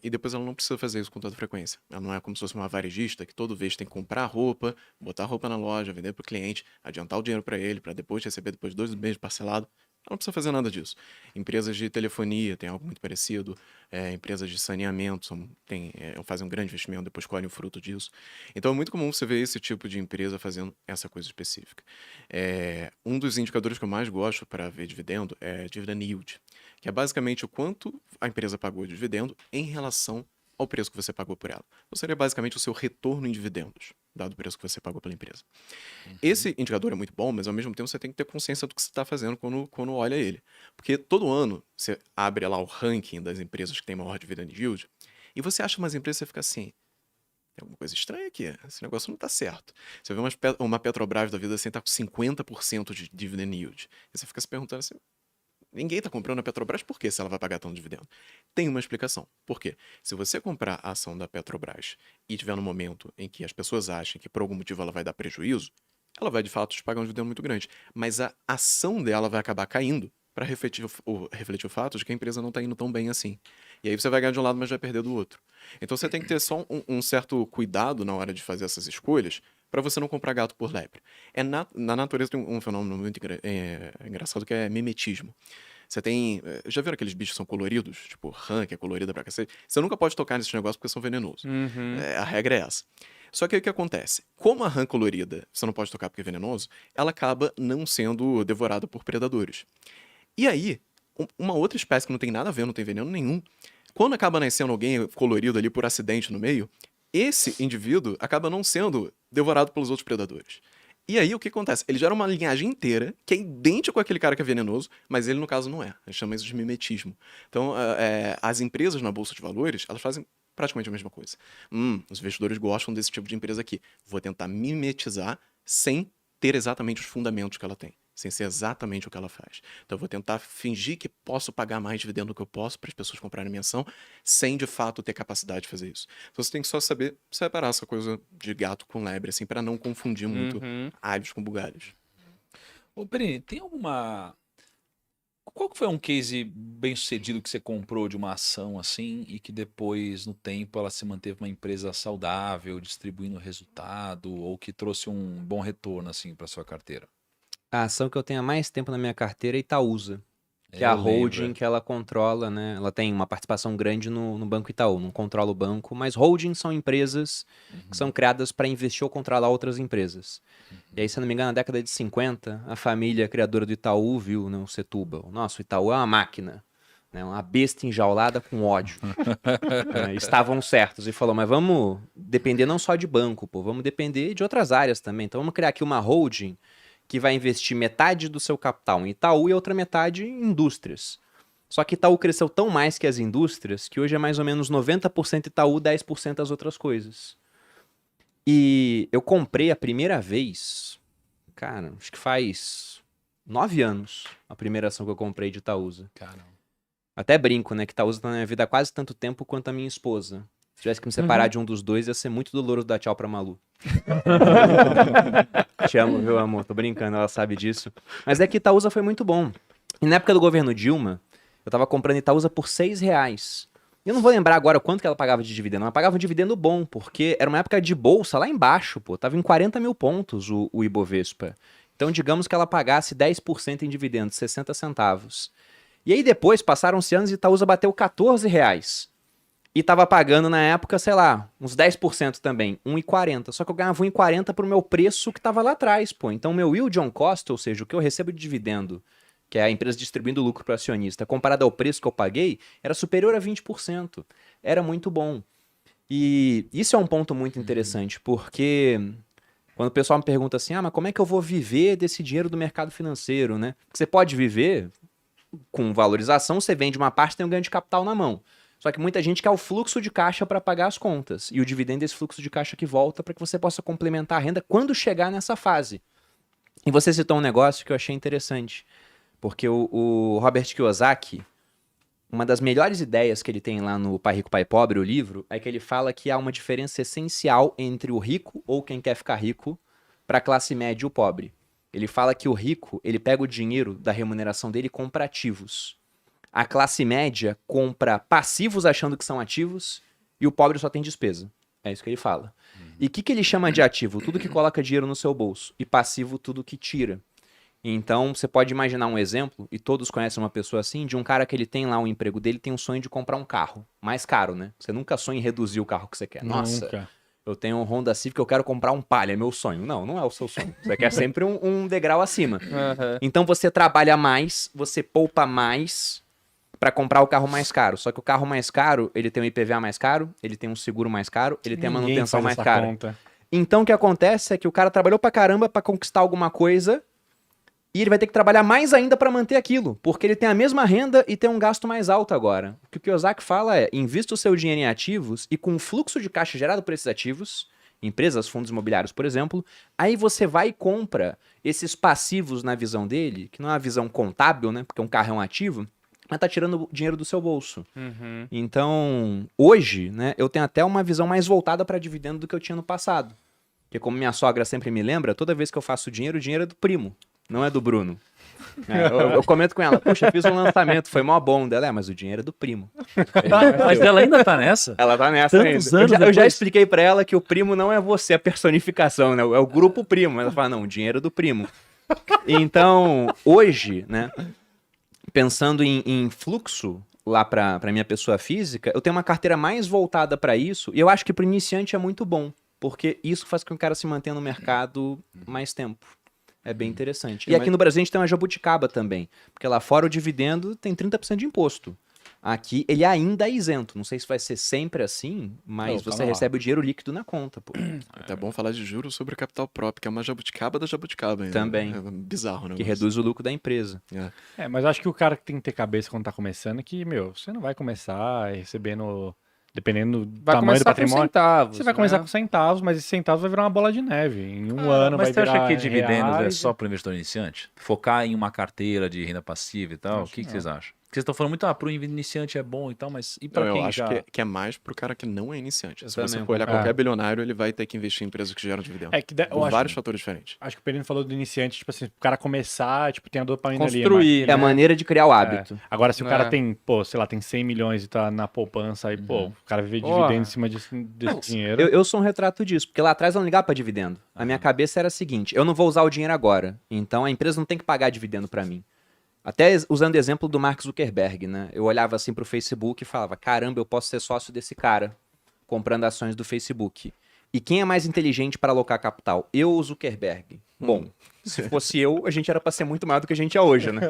S5: E depois ela não precisa fazer isso com toda frequência. Ela não é como se fosse uma varejista que todo vez tem que comprar roupa, botar roupa na loja, vender para o cliente, adiantar o dinheiro para ele, para depois receber depois de 2 meses parcelado. Ela não precisa fazer nada disso. Empresas de telefonia têm algo muito parecido. Empresas de saneamento fazem um grande investimento, depois colhem o fruto disso. Então é muito comum você ver esse tipo de empresa fazendo essa coisa específica. Um dos indicadores que eu mais gosto para ver dividendo é dividend yield, que é basicamente o quanto a empresa pagou de dividendo em relação ao preço que você pagou por ela. Então seria basicamente o seu retorno em dividendos, dado o preço que você pagou pela empresa. Esse indicador é muito bom, mas ao mesmo tempo você tem que ter consciência do que você está fazendo quando olha ele. Porque todo ano você abre lá o ranking das empresas que têm maior dividend yield e você acha umas empresas e você fica assim, Tem alguma coisa estranha aqui. Esse negócio não tá certo. Você vê uma Petrobras da vida assim, tá com 50% de dividend yield. E você fica se perguntando assim, ninguém tá comprando a Petrobras, por que se ela vai pagar tanto dividendo? Tem uma explicação. Por quê? Se você comprar a ação da Petrobras e tiver no momento em que as pessoas acham que por algum motivo ela vai dar prejuízo, ela vai de fato te pagar um dividendo muito grande. Mas a ação dela vai acabar caindo para refletir o fato de que a empresa não está indo tão bem assim. E aí você vai ganhar de um lado, mas vai perder do outro. Então você tem que ter só um certo cuidado na hora de fazer essas escolhas para você não comprar gato por lebre. Na natureza tem um fenômeno muito engraçado que é mimetismo. Você tem... Já viram aqueles bichos que são coloridos? Tipo, rã, que é colorida pra cacete? Você nunca pode tocar nesses negócios porque são venenosos. A regra é essa. Só que aí o que acontece? Como a rã colorida você não pode tocar porque é venenoso, ela acaba não sendo devorada por predadores. E aí, uma outra espécie que não tem nada a ver, não tem veneno nenhum, quando acaba nascendo alguém colorido ali por acidente no meio, esse indivíduo acaba não sendo devorado pelos outros predadores. E aí o que acontece? Ele gera uma linhagem inteira que é idêntico àquele cara que é venenoso, mas ele no caso não é. A gente chama isso de mimetismo. Então, as empresas na Bolsa de Valores, elas fazem praticamente a mesma coisa. Os investidores gostam desse tipo de empresa aqui. Vou tentar mimetizar sem ter exatamente os fundamentos que ela tem. Sem ser exatamente o que ela faz. Então eu vou tentar fingir que posso pagar mais dividendo do que eu posso para as pessoas comprarem minha ação, sem de fato ter capacidade de fazer isso. Então você tem que só saber separar essa coisa de gato com lebre, assim, para não confundir muito alhos com bugalhos.
S1: Ô, Perini, tem alguma... Qual que foi um case bem sucedido que você comprou de uma ação assim e que depois, no tempo, ela se manteve uma empresa saudável, distribuindo resultado ou que trouxe um bom retorno assim para sua carteira?
S4: A ação que eu tenho há mais tempo na minha carteira é Itaúsa, que é a holding que ela controla, né? Ela tem uma participação grande no Banco Itaú, não controla o banco, mas holdings são empresas que são criadas para investir ou controlar outras empresas. E aí, se eu não me engano, na década de 50, a família criadora do Itaú viu, né, o Setúbal. Nossa, o Itaú é uma máquina, né, uma besta enjaulada com ódio. Estavam certos e falou, mas vamos depender não só de banco, pô, vamos depender de outras áreas também. Então vamos criar aqui uma holding que vai investir metade do seu capital em Itaú e a outra metade em indústrias. Só que Itaú cresceu tão mais que as indústrias que hoje é mais ou menos 90% Itaú, 10% as outras coisas. E eu comprei a primeira vez, cara, acho que faz 9 anos a primeira ação que eu comprei de Itaúsa.
S1: Caramba.
S4: Até brinco, né, que Itaúsa tá na minha vida há quase tanto tempo quanto a minha esposa. Se tivesse que me separar de um dos dois, ia ser muito doloroso dar tchau pra Malu. Te amo, viu, amor? Tô brincando, ela sabe disso. Mas é que Itaúsa foi muito bom. E na época do governo Dilma, eu tava comprando Itaúsa por R$6. Eu não vou lembrar agora quanto que ela pagava de dividendo. Ela pagava um dividendo bom, porque era uma época de bolsa lá embaixo, pô. Tava em 40 mil pontos o Ibovespa. Então, digamos que ela pagasse 10% em dividendos, 60 centavos. E aí depois, passaram-se anos e Itaúsa bateu R$14. E tava pagando na época, sei lá, uns 10% também, 1,40. Só que eu ganhava 1,40 pro meu preço que tava lá atrás, pô. Então meu yield on cost, ou seja, o que eu recebo de dividendo, que é a empresa distribuindo lucro para acionista, comparado ao preço que eu paguei, era superior a 20%. Era muito bom. E isso é um ponto muito interessante, porque quando o pessoal me pergunta assim, mas como é que eu vou viver desse dinheiro do mercado financeiro, né? Porque você pode viver com valorização, você vende uma parte e tem um ganho de capital na mão. Só que muita gente quer o fluxo de caixa para pagar as contas. E o dividendo é esse fluxo de caixa que volta para que você possa complementar a renda quando chegar nessa fase. E você citou um negócio que eu achei interessante. Porque o Robert Kiyosaki, uma das melhores ideias que ele tem lá no Pai Rico, Pai Pobre, o livro, é que ele fala que há uma diferença essencial entre o rico, ou quem quer ficar rico, para a classe média e o pobre. Ele fala que o rico, ele pega o dinheiro da remuneração dele e compra ativos. A classe média compra passivos achando que são ativos e o pobre só tem despesa. É isso que ele fala. E o que ele chama de ativo? Tudo que coloca dinheiro no seu bolso. E passivo, tudo que tira. Então, você pode imaginar um exemplo, e todos conhecem uma pessoa assim, de um cara que ele tem lá um emprego dele, tem um sonho de comprar um carro. Mais caro, né? Você nunca sonha em reduzir o carro que você quer. Nossa,
S3: Nunca.
S4: eu tenho um Honda Civic, eu quero comprar um Palio, é meu sonho. Não, não é o seu sonho. Você quer sempre um degrau acima. Então, você trabalha mais, você poupa mais para comprar o carro mais caro. Só que o carro mais caro, ele tem um IPVA mais caro, ele tem um seguro mais caro, ele tem a manutenção mais cara. Então o que acontece é que o cara trabalhou pra caramba pra conquistar alguma coisa E ele vai ter que trabalhar mais ainda para manter aquilo, porque ele tem a mesma renda e tem um gasto mais alto agora. O que o Kiyosaki fala é, invista o seu dinheiro em ativos e com o fluxo de caixa gerado por esses ativos, empresas, fundos imobiliários, por exemplo, aí você vai e compra esses passivos na visão dele, que não é uma visão contábil, né, porque um carro é um ativo, mas tá tirando dinheiro do seu bolso. Então, hoje, né, eu tenho até uma visão mais voltada para dividendo do que eu tinha no passado. Porque como minha sogra sempre me lembra, toda vez que eu faço dinheiro, o dinheiro é do primo. Não é do Bruno. Eu comento com ela, puxa, fiz um lançamento, foi mó bom dela, mas o dinheiro é do primo.
S1: Mas ela ainda tá nessa?
S4: Ela tá nessa
S1: Tantos
S4: ainda.
S1: anos
S4: Eu já
S1: depois?
S4: expliquei pra ela que o primo não é você, a personificação, né? É o grupo primo. Ela fala, não, o dinheiro é do primo. Então, hoje, né, pensando em fluxo lá pra minha pessoa física, eu tenho uma carteira mais voltada pra isso, e eu acho que pro iniciante é muito bom, porque isso faz com que o cara se mantenha no mercado mais tempo. É bem interessante. E aqui no Brasil a gente tem uma jabuticaba também. Porque lá fora o dividendo tem 30% de imposto. Aqui ele ainda é isento. Não sei se vai ser sempre assim, mas você recebe o dinheiro líquido na conta, pô.
S5: É até bom falar de juros sobre capital próprio, que é uma jabuticaba da jabuticaba ainda.
S4: Também.
S5: É bizarro, né?
S4: Que reduz o lucro da empresa.
S3: Mas acho que o cara que tem que ter cabeça quando tá começando é que, você não vai começar recebendo, dependendo do
S2: Vai
S3: tamanho do
S2: começar com
S3: patrimônio.
S2: centavos.
S3: Você vai começar com centavos, mas esses centavos vai virar uma bola de neve. Em um ano
S1: Mas
S3: vai
S1: você
S3: virar
S1: acha que dividendos é
S3: reais.
S1: só para o investidor iniciante? Focar em uma carteira de renda passiva e tal? O que vocês acham? Porque vocês estão falando muito, para o iniciante é bom e tal, mas e para
S5: Não,
S1: quem
S5: eu acho
S1: já...
S5: que é mais pro cara que não é iniciante.
S4: Eu
S5: Se você
S4: também.
S5: for olhar qualquer bilionário, ele vai ter que investir em empresas que geram dividendos.
S3: É que eu
S5: Por
S3: acho,
S5: vários fatores diferentes.
S3: acho que o Perino falou do iniciante, tipo assim, o cara começar, tipo, tem a dopamina ali.
S2: Construir,
S4: É a
S2: né?
S4: maneira de criar o hábito.
S3: Agora, se o cara
S2: É.
S3: tem, sei lá, tem 100 milhões e tá na poupança, aí, o cara vive
S2: Porra.
S3: dividendo em cima desse dinheiro.
S4: Eu sou um retrato disso, porque lá atrás eu não ligava pra dividendo. A minha cabeça era a seguinte, eu não vou usar o dinheiro agora, então a empresa não tem que pagar dividendo pra mim. Até usando o exemplo do Mark Zuckerberg, né? Eu olhava assim pro Facebook e falava, caramba, eu posso ser sócio desse cara, comprando ações do Facebook. E quem é mais inteligente para alocar capital? Eu ou Zuckerberg? Bom, se fosse eu, a gente era pra ser muito maior do que a gente é hoje, né?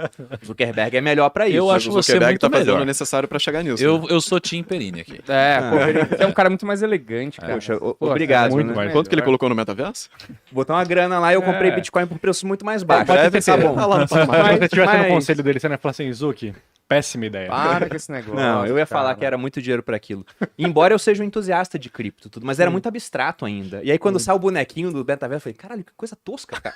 S4: Zuckerberg é melhor pra isso.
S1: Eu
S5: Mas
S1: acho
S5: o
S1: você
S5: Zuckerberg
S1: muito
S5: tá fazendo
S1: melhor.
S5: o necessário pra chegar nisso. né?
S1: Eu sou Tim Perini aqui.
S2: Você é um cara muito mais elegante, cara.
S4: Poxa,
S2: Pô,
S4: obrigado,
S3: muito
S4: né?
S3: mais.
S5: Quanto que ele colocou no metaverso?
S4: Botou uma grana lá e eu comprei Bitcoin por preços muito mais baixos.
S5: Deve
S4: Tá
S5: ser.
S4: bom.
S5: Tá lá no patamar.
S3: Mas se você tivesse no
S4: mas-
S3: conselho dele, você não ia falar assim, Zuki, péssima ideia.
S2: Para com esse negócio.
S4: Não, eu ia falar
S2: cara.
S4: que era muito dinheiro pra aquilo. Embora eu seja um entusiasta de cripto, tudo, mas era muito abstrato ainda. E aí quando saiu o bonequinho do metaverso, eu falei, caralho, que coisa tosca, cara.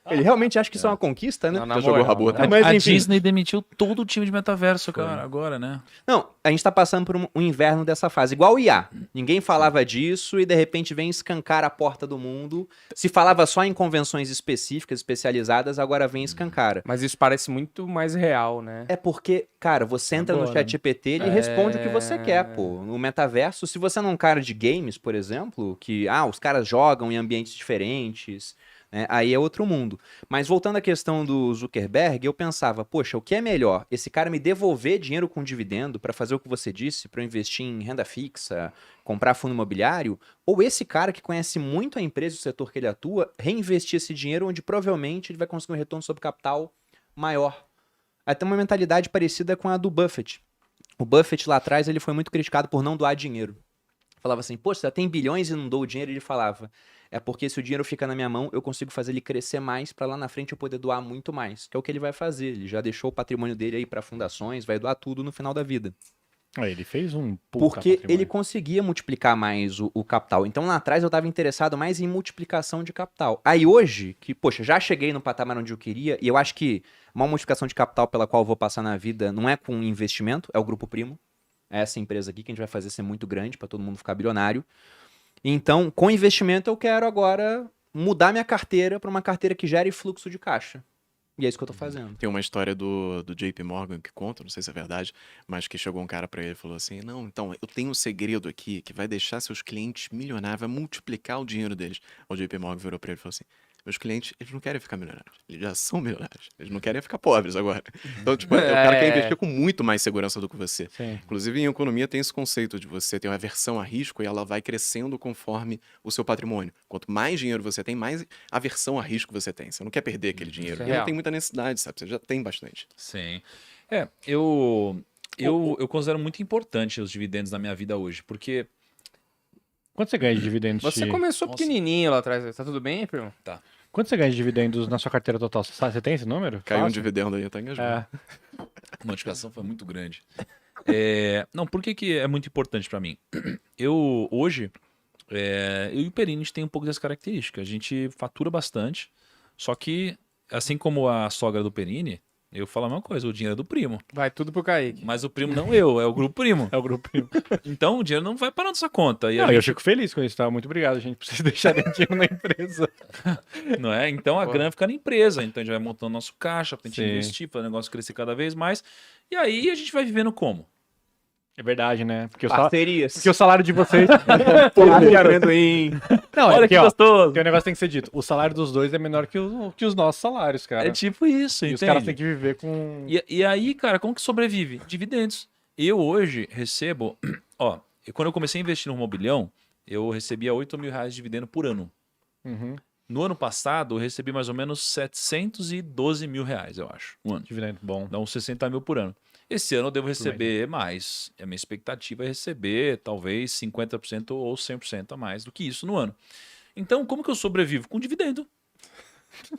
S4: Ele realmente acha que isso é uma conquista, né?
S2: Não, na
S5: Já jogou
S2: moral,
S5: rabo,
S2: né?
S5: tá?
S4: Mas
S1: A
S4: enfim.
S1: Disney demitiu todo o time de metaverso, cara, agora, né?
S4: Não, a gente tá passando por um inverno dessa fase. Igual o IA. Ninguém falava disso e de repente vem escancar a porta do mundo. Se falava só em convenções específicas, especializadas, agora vem escancara.
S2: Mas isso parece muito mais real, né?
S4: É porque, cara, você entra no
S3: Agora,
S4: chat GPT, ele responde o que você quer, pô. No metaverso, se você não é um cara de games, por exemplo, que, os caras jogam em ambientes diferentes, né, aí é outro mundo. Mas voltando à questão do Zuckerberg, eu pensava, poxa, o que é melhor? Esse cara me devolver dinheiro com dividendo para fazer o que você disse, para investir em renda fixa, comprar fundo imobiliário, ou esse cara que conhece muito a empresa e o setor que ele atua, reinvestir esse dinheiro onde provavelmente ele vai conseguir um retorno sobre capital maior. Até uma mentalidade parecida com a do Buffett. O Buffett lá atrás ele foi muito criticado por não doar dinheiro. Falava assim, poxa, você tem bilhões e não dou o dinheiro? Ele falava, é porque se o dinheiro fica na minha mão, eu consigo fazer ele crescer mais para lá na frente eu poder doar muito mais. Que é o que ele vai fazer. Ele já deixou o patrimônio dele aí para fundações, vai doar tudo no final da vida.
S3: Ele fez um puta
S4: Porque
S3: patrimônio.
S4: ele conseguia multiplicar mais o capital. Então lá atrás eu estava interessado mais em multiplicação de capital. Aí hoje, que, poxa, já cheguei no patamar onde eu queria, e eu acho que uma multiplicação de capital pela qual eu vou passar na vida não é com investimento, é o Grupo Primo. É essa empresa aqui que a gente vai fazer ser muito grande para todo mundo ficar bilionário. Então, com investimento eu quero agora mudar minha carteira para uma carteira que gere fluxo de caixa. E é isso que eu tô fazendo.
S5: Tem uma história do JP Morgan que conta, não sei se é verdade, mas que chegou um cara pra ele e falou assim, não, então, eu tenho um segredo aqui que vai deixar seus clientes milionários, vai multiplicar o dinheiro deles. O JP Morgan virou pra ele e falou assim, meus clientes, eles não querem ficar milionários, eles já são milionários, eles não querem ficar pobres agora. Então, tipo, o cara quer investir com muito mais segurança do que você.
S3: Sim.
S5: Inclusive, em economia tem esse conceito de você ter uma aversão a risco e ela vai crescendo conforme o seu patrimônio. Quanto mais dinheiro você tem, mais aversão a risco você tem. Você não quer perder aquele dinheiro.
S2: Isso é
S5: E não
S2: real.
S5: tem muita necessidade, sabe? Você já tem bastante.
S1: Sim. Eu considero muito importante os dividendos na minha vida hoje, porque
S3: Quanto você ganha de dividendos?
S2: Você
S3: de-
S2: começou
S1: Nossa.
S2: pequenininho lá atrás. Tá tudo bem, primo?
S3: Quanto você ganha de dividendos na sua carteira total? Você tem esse número?
S5: Caiu um
S3: Fácil?
S5: dividendo aí, tá engajado.
S3: É.
S1: A notificação foi muito grande. Não, por que é muito importante para mim? Hoje, eu e o Perini, a gente tem um pouco dessa característica. A gente fatura bastante, só que, assim como a sogra do Perini, eu falo a mesma coisa, o dinheiro é do primo.
S2: Vai tudo pro Kaique.
S1: Mas o primo não eu, é o grupo primo.
S3: É o grupo.
S1: Então o dinheiro não vai parar na sua conta. E
S3: Não,
S1: a
S3: eu
S1: gente,
S3: fico feliz com isso, tá? Muito obrigado, gente, por vocês deixarem dinheiro na empresa.
S1: não é? Então a grana fica na empresa. Então a gente vai montando nosso caixa pra gente
S3: Sim.
S1: investir, para o negócio crescer cada vez mais. E aí a gente vai vivendo como?
S3: É verdade, né? Porque
S4: Parcerias.
S3: o salário de vocês...
S4: Pulado de amendoim.
S3: Não,
S1: Olha
S3: é
S1: que
S3: porque, ó,
S1: gostoso!
S3: tem um negócio que tem que ser dito. O salário dos dois é menor que os nossos salários, cara.
S1: É tipo isso,
S3: E
S1: entende?
S3: os caras têm que viver com...
S1: E aí, cara, como que sobrevive? Dividendos. Eu hoje recebo... Ó, quando eu comecei a investir no mobilião, eu recebia R$8.000 de dividendo por ano.
S3: Uhum.
S1: No ano passado, eu recebi mais ou menos R$712 mil, eu acho. Um ano.
S3: Dividendo bom.
S1: Dá uns 60 mil por ano. Esse ano eu devo receber mais. A minha expectativa é receber talvez 50% ou 100% a mais do que isso no ano. Então, como que eu sobrevivo? Com dividendo.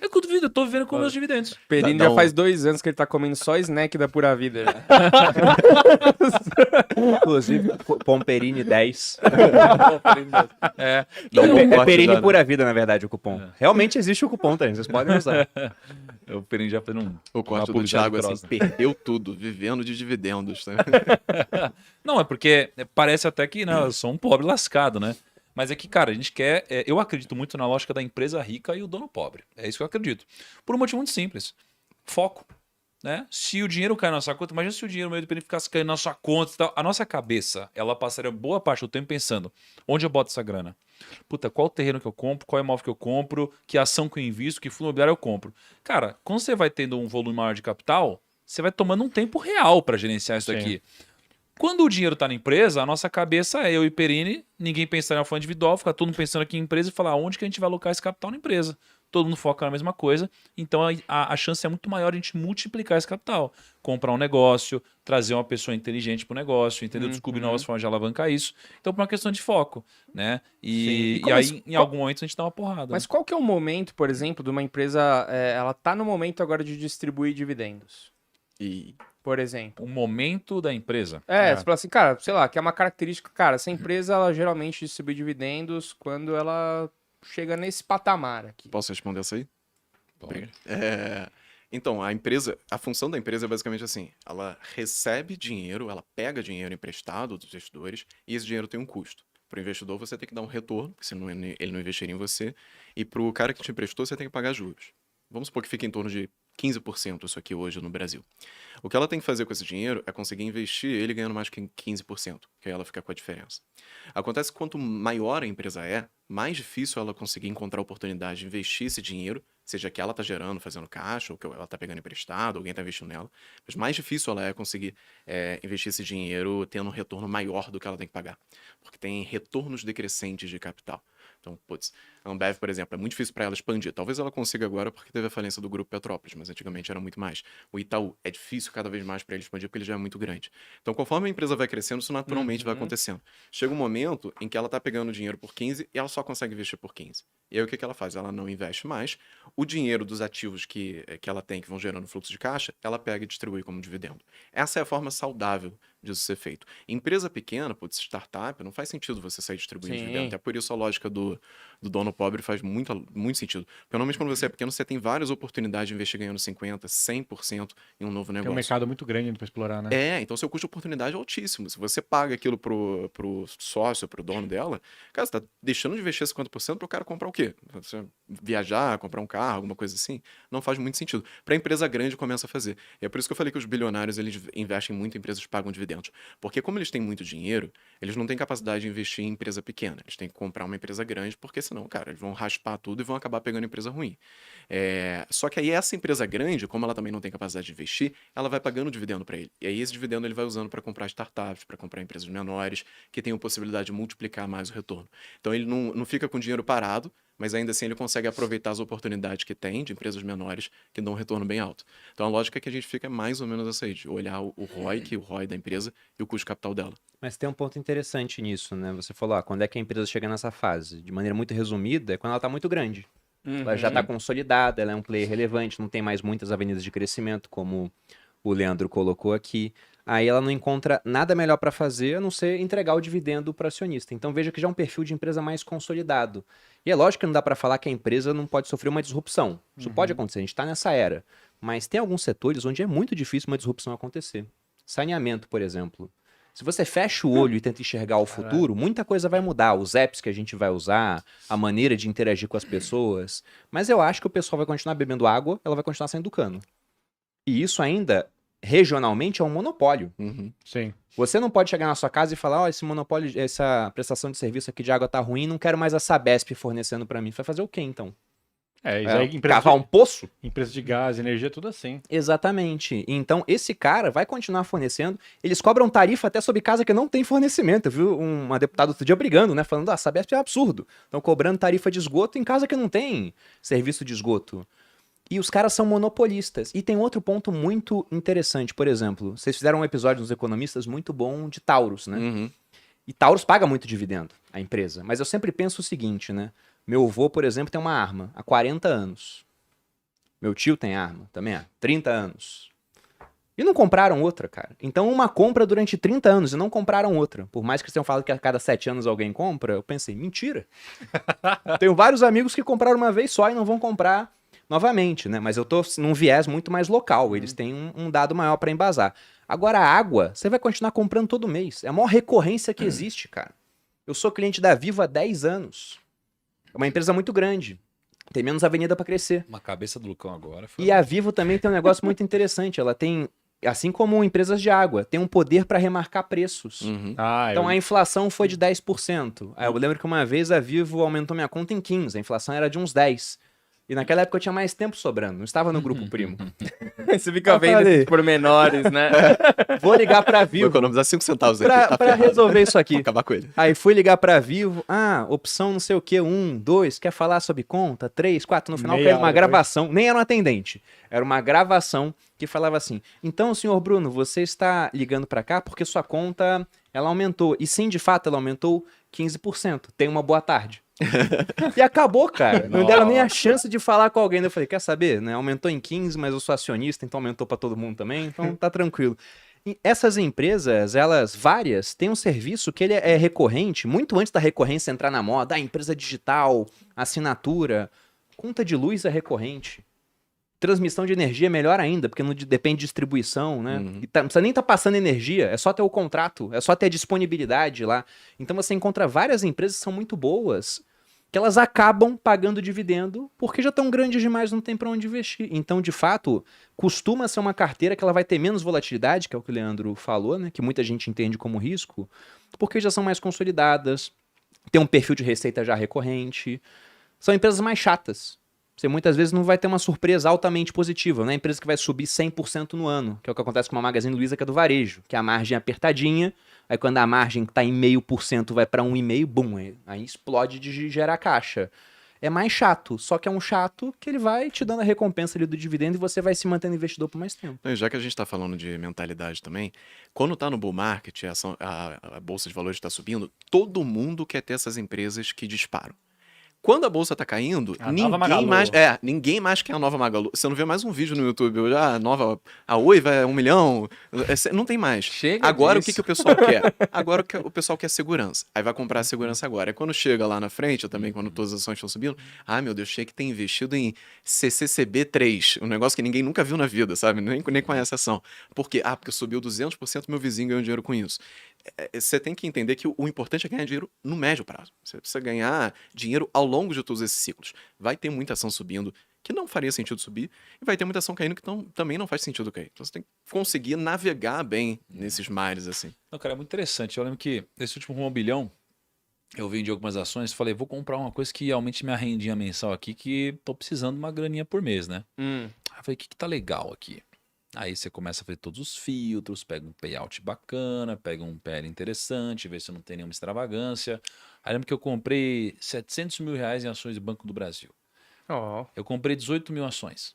S1: É com dividendo. Eu tô vivendo com meus dividendos.
S2: Perini já faz 2 anos que ele tá comendo só snack da Pura Vida. Já.
S4: Inclusive, Pomperini 10.
S5: Dá um bom
S4: É
S5: corte
S4: Perini
S5: já, né?
S4: Pura Vida, na verdade, o cupom. Realmente existe o cupom, tá? Vocês podem usar.
S1: Eu Perini já fazendo
S5: O corte do
S1: publicidade
S5: Thiago, assim,
S1: grossa.
S5: perdeu tudo, vivendo de dividendos, né?
S1: Não, é porque parece até que eu sou um pobre lascado, né? Mas é que, cara, a gente quer. Eu acredito muito na lógica da empresa rica e o dono pobre. É isso que eu acredito. Por um motivo muito simples: foco. Né? Se o dinheiro cai na nossa conta, imagina se o dinheiro meio do período ficasse caindo na nossa conta e tal. A nossa cabeça, ela passaria boa parte do tempo pensando: onde eu boto essa grana? Puta, qual terreno que eu compro? Qual imóvel que eu compro? Que ação que eu invisto? Que fundo imobiliário eu compro? Cara, quando você vai tendo um volume maior de capital, você vai tomando um tempo real para gerenciar isso
S3: Sim.
S1: aqui. Quando o dinheiro está na empresa, a nossa cabeça é eu e Perini, ninguém pensa na forma individual, fica todo mundo pensando aqui em empresa e falar onde que a gente vai alocar esse capital na empresa. Todo mundo foca na mesma coisa, então a chance é muito maior de a gente multiplicar esse capital. Comprar um negócio, trazer uma pessoa inteligente para o negócio, entendeu? Descobrir novas formas de alavancar isso. Então, por uma questão de foco, né? E
S2: como
S1: aí, em algum momento, a gente dá uma porrada.
S2: Mas qual que é o momento, por exemplo, de uma empresa... ela tá no momento agora de distribuir dividendos,
S5: E
S2: por exemplo.
S1: O momento da empresa.
S2: Você fala assim, cara, sei lá, que é uma característica... Cara, essa empresa, ela geralmente distribui dividendos quando ela chega nesse patamar aqui.
S5: posso responder essa aí?
S1: Pode.
S5: Então, a função da empresa é basicamente assim: ela recebe dinheiro, ela pega dinheiro emprestado dos investidores e esse dinheiro tem um custo. Para o investidor, você tem que dar um retorno, porque senão ele não investiria em você. E para o cara que te emprestou, você tem que pagar juros. Vamos supor que fique em torno de 15% isso aqui hoje no Brasil. O que ela tem que fazer com esse dinheiro é conseguir investir ele ganhando mais que 15%, que aí ela fica com a diferença. Acontece que quanto maior a empresa é, mais difícil ela conseguir encontrar oportunidade de investir esse dinheiro, seja que ela está gerando, fazendo caixa, ou que ela está pegando emprestado, alguém está investindo nela, mas mais difícil ela é conseguir investir esse dinheiro tendo um retorno maior do que ela tem que pagar, porque tem retornos decrescentes de capital. Então, putz, a Ambev, por exemplo, é muito difícil para ela expandir. Talvez ela consiga agora porque teve a falência do Grupo Petrópolis, mas antigamente era muito mais. O Itaú, é difícil cada vez mais para ele expandir porque ele já é muito grande. Então, conforme a empresa vai crescendo, isso naturalmente vai acontecendo. Chega um momento em que ela está pegando dinheiro por 15 e ela só consegue investir por 15. E aí o que ela faz? Ela não investe mais. O dinheiro dos ativos que ela tem, que vão gerando fluxo de caixa, ela pega e distribui como dividendo. Essa é a forma saudável disso ser feito. Empresa pequena, putz, startup, não faz sentido você sair distribuindo
S2: Sim.
S5: dividendo. Até por isso a lógica do dono pobre faz muito sentido. Porque normalmente quando você é pequeno, você tem várias oportunidades de investir ganhando 50%, 100% em um novo
S3: Tem um
S5: negócio.
S3: mercado muito grande para explorar, né?
S5: Então seu custo de oportunidade é altíssimo. Se você paga aquilo pro sócio, pro dono dela, cara, você tá deixando de investir 50% pro cara comprar o quê? Você viajar, comprar um carro, alguma coisa assim, não faz muito sentido. Pra empresa grande começa a fazer. E é por isso que eu falei que os bilionários, eles investem muito em empresas que pagam dividendos. Porque como eles têm muito dinheiro, eles não têm capacidade de investir em empresa pequena. Eles têm que comprar uma empresa grande, porque senão, cara, eles vão raspar tudo e vão acabar pegando empresa ruim. Só que aí essa empresa grande, como ela também não tem capacidade de investir, ela vai pagando dividendo para ele. E aí esse dividendo ele vai usando para comprar startups, para comprar empresas menores, que tenham possibilidade de multiplicar mais o retorno. Então ele não fica com dinheiro parado, mas ainda assim ele consegue aproveitar as oportunidades que tem de empresas menores que dão um retorno bem alto. Então a lógica é que a gente fica mais ou menos essa aí, de olhar o ROI, o ROI da empresa e o custo de capital dela.
S4: Mas tem um ponto interessante nisso, né? Você falou, quando é que a empresa chega nessa fase? De maneira muito resumida, é quando ela tá muito grande. Ela já está consolidada, ela é um player relevante, não tem mais muitas avenidas de crescimento, como o Leandro colocou aqui. Aí ela não encontra nada melhor para fazer a não ser entregar o dividendo para acionista. Então veja que já é um perfil de empresa mais consolidado. E é lógico que não dá para falar que a empresa não pode sofrer uma disrupção. Isso pode acontecer, a gente está nessa era. Mas tem alguns setores onde é muito difícil uma disrupção acontecer. Saneamento, por exemplo. Se você fecha o olho e tenta enxergar o futuro, muita coisa vai mudar. Os apps que a gente vai usar, a maneira de interagir com as pessoas. Mas eu acho que o pessoal vai continuar bebendo água, ela vai continuar saindo do cano. E isso ainda, regionalmente, é um monopólio.
S3: Sim.
S4: Você não pode chegar na sua casa e falar, ó, esse monopólio, essa prestação de serviço aqui de água tá ruim, não quero mais a Sabesp fornecendo para mim. Vai fazer o quê, então?
S3: Isso aí, empresa
S4: Cavar um poço?
S3: empresa de gás, energia, tudo assim.
S4: Exatamente. Então, esse cara vai continuar fornecendo. Eles cobram tarifa até sobre casa que não tem fornecimento. Eu vi uma deputada outro dia brigando, né? Falando, a Sabesp é absurdo. Estão cobrando tarifa de esgoto em casa que não tem serviço de esgoto. E os caras são monopolistas. E tem outro ponto muito interessante. Por exemplo, vocês fizeram um episódio nos Economistas muito bom de Taurus, né? E Taurus paga muito dividendo, a empresa. Mas eu sempre penso o seguinte, né? Meu avô, por exemplo, tem uma arma há 40 anos. Meu tio tem arma também há 30 anos. E não compraram outra, cara. Então uma compra durante 30 anos e não compraram outra. Por mais que vocês tenham falado que a cada 7 anos alguém compra, eu pensei, mentira. Tenho vários amigos que compraram uma vez só e não vão comprar novamente, né? Mas eu tô num viés muito mais local. Eles têm um dado maior para embasar. Agora a água, você vai continuar comprando todo mês. É a maior recorrência que existe, cara. Eu sou cliente da Vivo há 10 anos. É uma empresa muito grande. Tem menos avenida para crescer.
S1: Uma cabeça do Lucão agora.
S4: E a Vivo também tem um negócio muito interessante. Ela tem, assim como empresas de água, tem um poder para remarcar preços. Então a inflação foi de 10%. Aí eu lembro que uma vez a Vivo aumentou minha conta em 15%. A inflação era de uns 10%. E naquela época eu tinha mais tempo sobrando. Não estava no grupo primo.
S2: Você fica vendo esses pormenores, né?
S4: Vou ligar pra
S5: Vou
S4: Vivo.
S5: economizar 5 centavos aqui. Tá
S4: Pra
S5: ferrado.
S4: resolver isso aqui.
S5: Vou acabar com ele.
S4: Aí fui ligar pra Vivo. Opção não sei o que. 1, 2. Quer falar sobre conta? 3, 4. No final
S3: Meia
S4: caiu uma
S3: hora depois.
S4: gravação. Nem era um atendente. Era uma gravação que falava assim. Então, senhor Bruno, você está ligando pra cá porque sua conta ela aumentou. E sim, de fato, ela aumentou 15%. Tenha uma boa tarde. E acabou, cara. Não deram nem a chance de falar com alguém. Eu falei, quer saber? Né? Aumentou em 15, mas eu sou acionista, então aumentou pra todo mundo também. Então tá tranquilo. E essas empresas, elas, várias, têm um serviço que ele é recorrente, muito antes da recorrência entrar na moda. Empresa digital, assinatura, conta de luz é recorrente. Transmissão de energia é melhor ainda, porque não depende de distribuição, né? E não precisa nem estar passando energia, é só ter o contrato, é só ter a disponibilidade lá. Então você encontra várias empresas que são muito boas, que elas acabam pagando dividendo porque já estão grandes demais, não tem para onde investir. Então, de fato, costuma ser uma carteira que ela vai ter menos volatilidade, que é o que o Leandro falou, né? Que muita gente entende como risco, porque já são mais consolidadas, tem um perfil de receita já recorrente, são empresas mais chatas. Você muitas vezes não vai ter uma surpresa altamente positiva, não é empresa que vai subir 100% no ano, que é o que acontece com uma Magazine Luiza, que é do varejo, que a margem é apertadinha, aí quando a margem que está em 0,5% vai para 1,5%, bum, aí explode de gerar caixa. É mais chato, só que é um chato que ele vai te dando a recompensa ali do dividendo e você vai se mantendo investidor por mais tempo.
S5: E já que a gente está falando de mentalidade também, quando está no bull market, a bolsa de valores está subindo, todo mundo quer ter essas empresas que disparam. Quando a bolsa tá caindo,
S3: A nova Magalu.
S5: ninguém mais quer a nova Magalu. Você não vê mais um vídeo no YouTube, a Oi vai 1 milhão, não tem mais.
S1: Chega
S5: Agora
S1: disso.
S5: o que o pessoal quer? Agora o pessoal quer segurança. Aí vai comprar a segurança agora. Aí quando chega lá na frente, eu também, quando todas as ações estão subindo, meu Deus, tinha que ter investido em CCCB3, um negócio que ninguém nunca viu na vida, sabe? Nem conhece a ação. Por quê? Porque subiu 200%, meu vizinho ganhou dinheiro com isso. Você tem que entender que o importante é ganhar dinheiro no médio prazo. Você precisa ganhar dinheiro ao longo de todos esses ciclos. Vai ter muita ação subindo que não faria sentido subir e vai ter muita ação caindo que também não faz sentido cair. Então você tem que conseguir navegar bem nesses mares assim.
S1: Não, cara, é muito interessante. Eu lembro que nesse último rumo ao bilhão, eu vendi algumas ações, falei, vou comprar uma coisa que aumente minha rendinha mensal aqui, que tô precisando de uma graninha por mês, né? Aí eu falei, o que tá legal aqui? Aí você começa a fazer todos os filtros, pega um payout bacana, pega um PL interessante, vê se não tem nenhuma extravagância. Aí lembro que eu comprei 700 mil reais em ações do Banco do Brasil. Eu comprei 18 mil ações.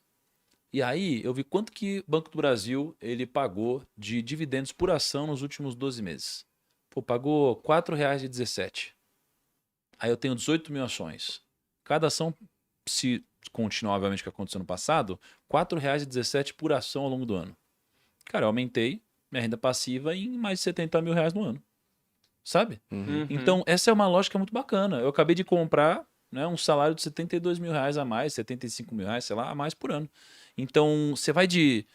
S1: E aí eu vi quanto que o Banco do Brasil ele pagou de dividendos por ação nos últimos 12 meses. Pô, pagou R$ 4,17. Aí eu tenho 18 mil ações. Cada ação se continuar, obviamente, o que aconteceu no passado, R$ 4,17 por ação ao longo do ano. Cara, eu aumentei minha renda passiva em mais de R$ 70 mil no ano. Sabe?
S2: Uhum.
S1: Então, essa é uma lógica muito bacana. Eu acabei de comprar, né, um salário de R$ 72 mil a mais, R$ 75 mil, sei lá, a mais por ano. Então, você vai de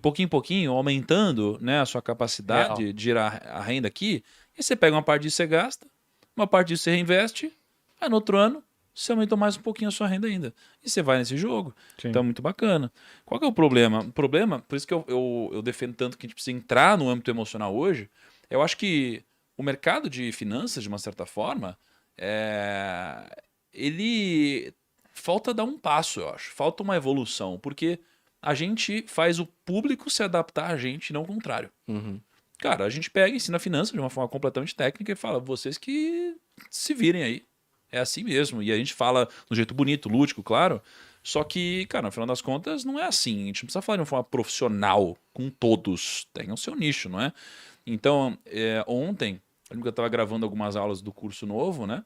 S1: pouquinho em pouquinho, aumentando, né, a sua capacidade de gerar a renda aqui, e você pega uma parte disso, você gasta, uma parte disso você reinveste, aí no outro ano você aumentou mais um pouquinho a sua renda ainda. E você vai nesse jogo.
S3: Sim.
S1: Então é muito bacana. Qual que é o problema? O problema, por isso que eu defendo tanto que a gente precisa entrar no âmbito emocional hoje, eu acho que o mercado de finanças, de uma certa forma, ele falta dar um passo, eu acho. Falta uma evolução, porque a gente faz o público se adaptar a gente, não o contrário.
S5: Uhum.
S1: Cara, a gente pega, ensina finanças de uma forma completamente técnica e fala, vocês que se virem aí. É assim mesmo. E a gente fala de um jeito bonito, lúdico, claro. Só que, cara, no final das contas, não é assim. A gente não precisa falar de uma forma profissional com todos. Tem o seu nicho, não é? Então, ontem, eu lembro que eu estava gravando algumas aulas do curso novo, né?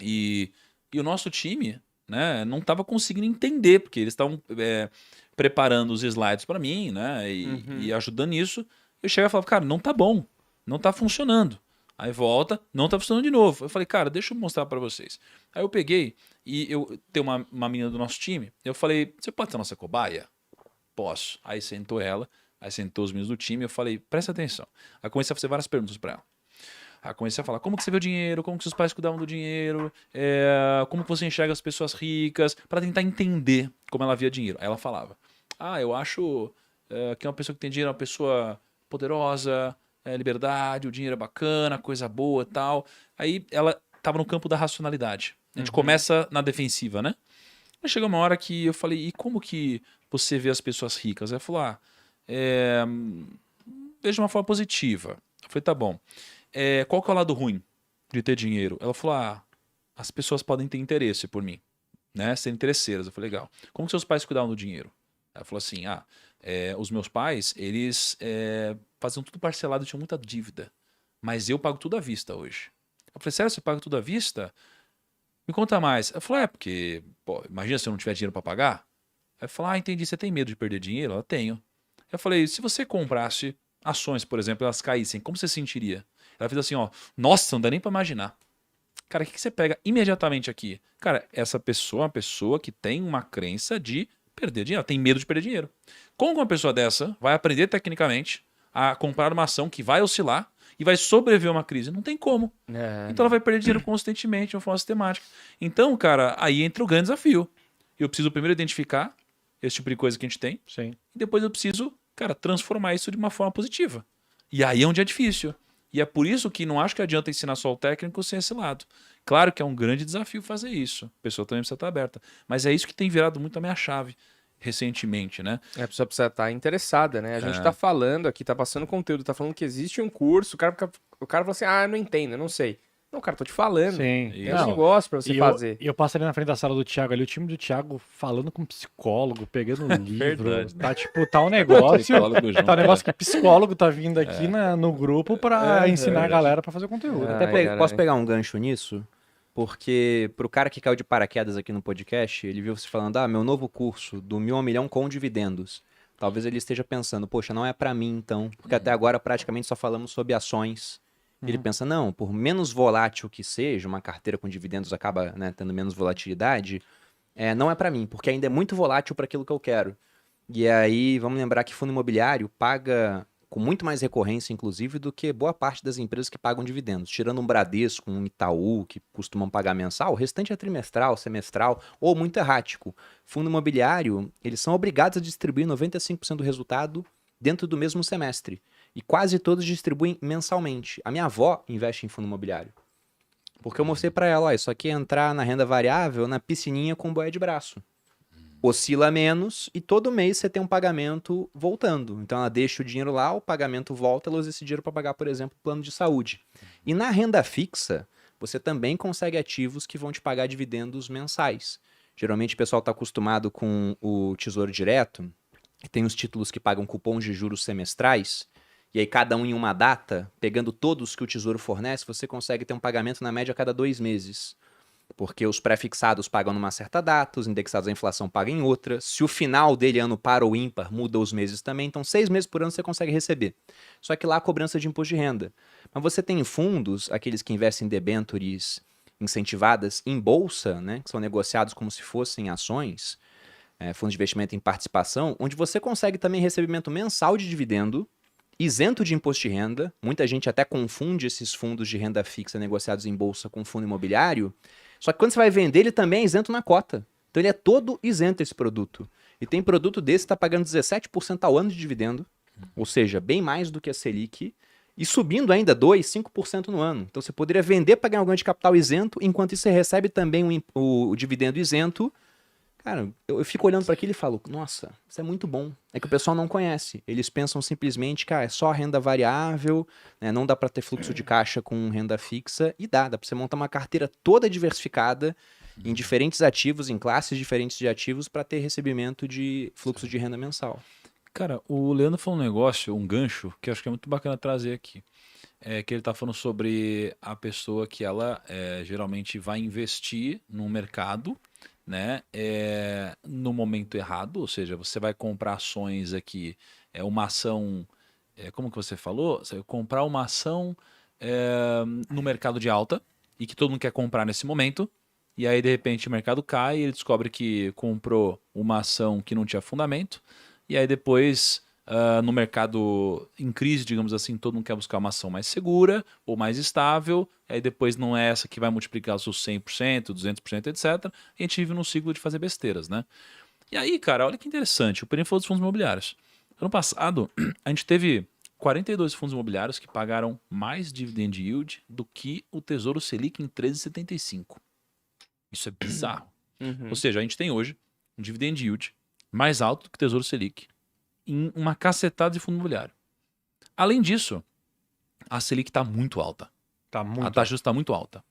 S1: E o nosso time, né, não estava conseguindo entender, porque eles estavam preparando os slides para mim, né? E ajudando nisso. Eu chegava e falava, cara, não tá bom, não tá funcionando. Aí volta, não tá funcionando de novo. Eu falei, cara, deixa eu mostrar para vocês. Aí eu peguei e eu tenho uma menina do nosso time. Eu falei, você pode ser nossa cobaia? Posso. Aí sentou ela, aí sentou os meninos do time. Eu falei, presta atenção. Aí comecei a fazer várias perguntas para ela. Aí comecei a falar, como que você vê o dinheiro? Como que seus pais cuidavam do dinheiro? Como que você enxerga as pessoas ricas? Para tentar entender como ela via dinheiro. Aí ela falava, eu acho que uma pessoa que tem dinheiro é uma pessoa poderosa, liberdade, o dinheiro é bacana, coisa boa e tal. Aí ela tava no campo da racionalidade. A gente começa na defensiva, né? Aí chegou uma hora que eu falei, e como que você vê as pessoas ricas? Ela falou, vejo de uma forma positiva. Eu falei, tá bom. Qual que é o lado ruim de ter dinheiro? Ela falou, as pessoas podem ter interesse por mim, né? Ser interesseiras. Eu falei, legal. Como que seus pais cuidavam do dinheiro? Ela falou assim, os meus pais, eles faziam tudo parcelado, tinham muita dívida. Mas eu pago tudo à vista hoje. Eu falei, sério, você paga tudo à vista? Me conta mais. Ela falou, porque, imagina se eu não tiver dinheiro para pagar. Aí eu falei, entendi, você tem medo de perder dinheiro? Ela, tenho. Eu falei, se você comprasse ações, por exemplo, elas caíssem, como você se sentiria? Ela fez assim, nossa, não dá nem para imaginar. Cara, o que você pega imediatamente aqui? Cara, essa pessoa é uma pessoa que tem uma crença de perder dinheiro, ela tem medo de perder dinheiro. Como uma pessoa dessa vai aprender tecnicamente a comprar uma ação que vai oscilar e vai sobreviver a uma crise? Não tem como. Então ela vai perder dinheiro constantemente, de uma forma sistemática. Então, cara, aí entra o grande desafio. Eu preciso primeiro identificar esse tipo de coisa que a gente tem.
S3: Sim.
S1: E depois eu preciso, cara, transformar isso de uma forma positiva. E aí é onde é difícil. E é por isso que não acho que adianta ensinar só o técnico sem esse lado. Claro que é um grande desafio fazer isso. A pessoa também precisa estar aberta. Mas é isso que tem virado muito a minha chave recentemente, né?
S2: A pessoa precisa estar interessada, né? A gente tá falando aqui, tá passando conteúdo, tá falando que existe um curso, o cara fala assim, eu não entendo, eu não sei. Não, cara, tô te falando.
S3: Sim.
S2: Tem um negócio pra você fazer.
S3: E eu passo ali na frente da sala do Thiago ali, o time do Thiago falando com psicólogo, pegando livro.
S1: Verdade.
S3: Tá um negócio.
S1: Psicólogo junto,
S3: Tá um negócio que psicólogo tá vindo aqui no grupo pra ensinar a galera pra fazer o conteúdo.
S4: Posso pegar um gancho nisso? Porque pro cara que caiu de paraquedas aqui no podcast, ele viu você falando, meu novo curso, do 1.000 a 1 milhão com dividendos. Talvez ele esteja pensando, poxa, não é pra mim então, porque até agora praticamente só falamos sobre ações. Ele pensa, não, por menos volátil que seja, uma carteira com dividendos acaba, né, tendo menos volatilidade, não é pra mim, porque ainda é muito volátil para aquilo que eu quero. E aí, vamos lembrar que fundo imobiliário paga com muito mais recorrência, inclusive, do que boa parte das empresas que pagam dividendos. Tirando um Bradesco, um Itaú, que costumam pagar mensal, o restante é trimestral, semestral ou muito errático. Fundo imobiliário, eles são obrigados a distribuir 95% do resultado dentro do mesmo semestre. E quase todos distribuem mensalmente. A minha avó investe em fundo imobiliário. Porque eu mostrei para ela, isso aqui é entrar na renda variável na piscininha com boia de braço. Oscila menos e todo mês você tem um pagamento voltando. Então ela deixa o dinheiro lá, o pagamento volta, ela usa esse dinheiro para pagar, por exemplo, plano de saúde. E na renda fixa, você também consegue ativos que vão te pagar dividendos mensais. Geralmente o pessoal está acostumado com o Tesouro Direto, que tem os títulos que pagam cupons de juros semestrais, e aí cada um em uma data, pegando todos que o Tesouro fornece, você consegue ter um pagamento na média a cada 2 meses. Porque os pré-fixados pagam numa certa data, os indexados à inflação pagam em outra. Se o final dele, ano par ou ímpar, muda os meses também. Então, 6 meses por ano você consegue receber. Só que lá a cobrança de imposto de renda. Mas você tem fundos, aqueles que investem em debêntures incentivadas em bolsa, né, que são negociados como se fossem ações, fundos de investimento em participação, onde você consegue também recebimento mensal de dividendo, isento de imposto de renda. Muita gente até confunde esses fundos de renda fixa negociados em bolsa com fundo imobiliário. Só que quando você vai vender, ele também é isento na cota. Então ele é todo isento esse produto. E tem produto desse que está pagando 17% ao ano de dividendo, ou seja, bem mais do que a Selic, e subindo ainda 2%, 5% no ano. Então você poderia vender para ganhar um ganho de capital isento, enquanto isso você recebe também o dividendo isento. Cara, eu fico olhando para aquilo e falo, nossa, isso é muito bom. É que o pessoal não conhece. Eles pensam simplesmente que é só renda variável, né? Não dá para ter fluxo de caixa com renda fixa. E dá para você montar uma carteira toda diversificada em diferentes ativos, em classes diferentes de ativos, para ter recebimento de fluxo de renda mensal.
S1: Cara, o Leandro falou um negócio, um gancho, que eu acho que é muito bacana trazer aqui. Que ele tá falando sobre a pessoa que ela geralmente vai investir no mercado, né, no momento errado, ou seja, você vai comprar ações aqui, uma ação, como que você falou? Você vai comprar uma ação no mercado de alta e que todo mundo quer comprar nesse momento, e aí de repente o mercado cai e ele descobre que comprou uma ação que não tinha fundamento, e aí depois no mercado em crise, digamos assim, todo mundo quer buscar uma ação mais segura ou mais estável, aí depois não é essa que vai multiplicar os seus 100%, 200%, etc. E a gente vive num ciclo de fazer besteiras, né? E aí, cara, olha que interessante, o Perini falou dos fundos imobiliários. Ano passado, a gente teve 42 fundos imobiliários que pagaram mais dividend yield do que o Tesouro Selic em 13,75. Isso é bizarro. Ou seja, a gente tem hoje um dividend yield mais alto do que o Tesouro Selic em uma cacetada de fundo imobiliário. Além disso, a Selic está muito alta. A taxa está muito alta.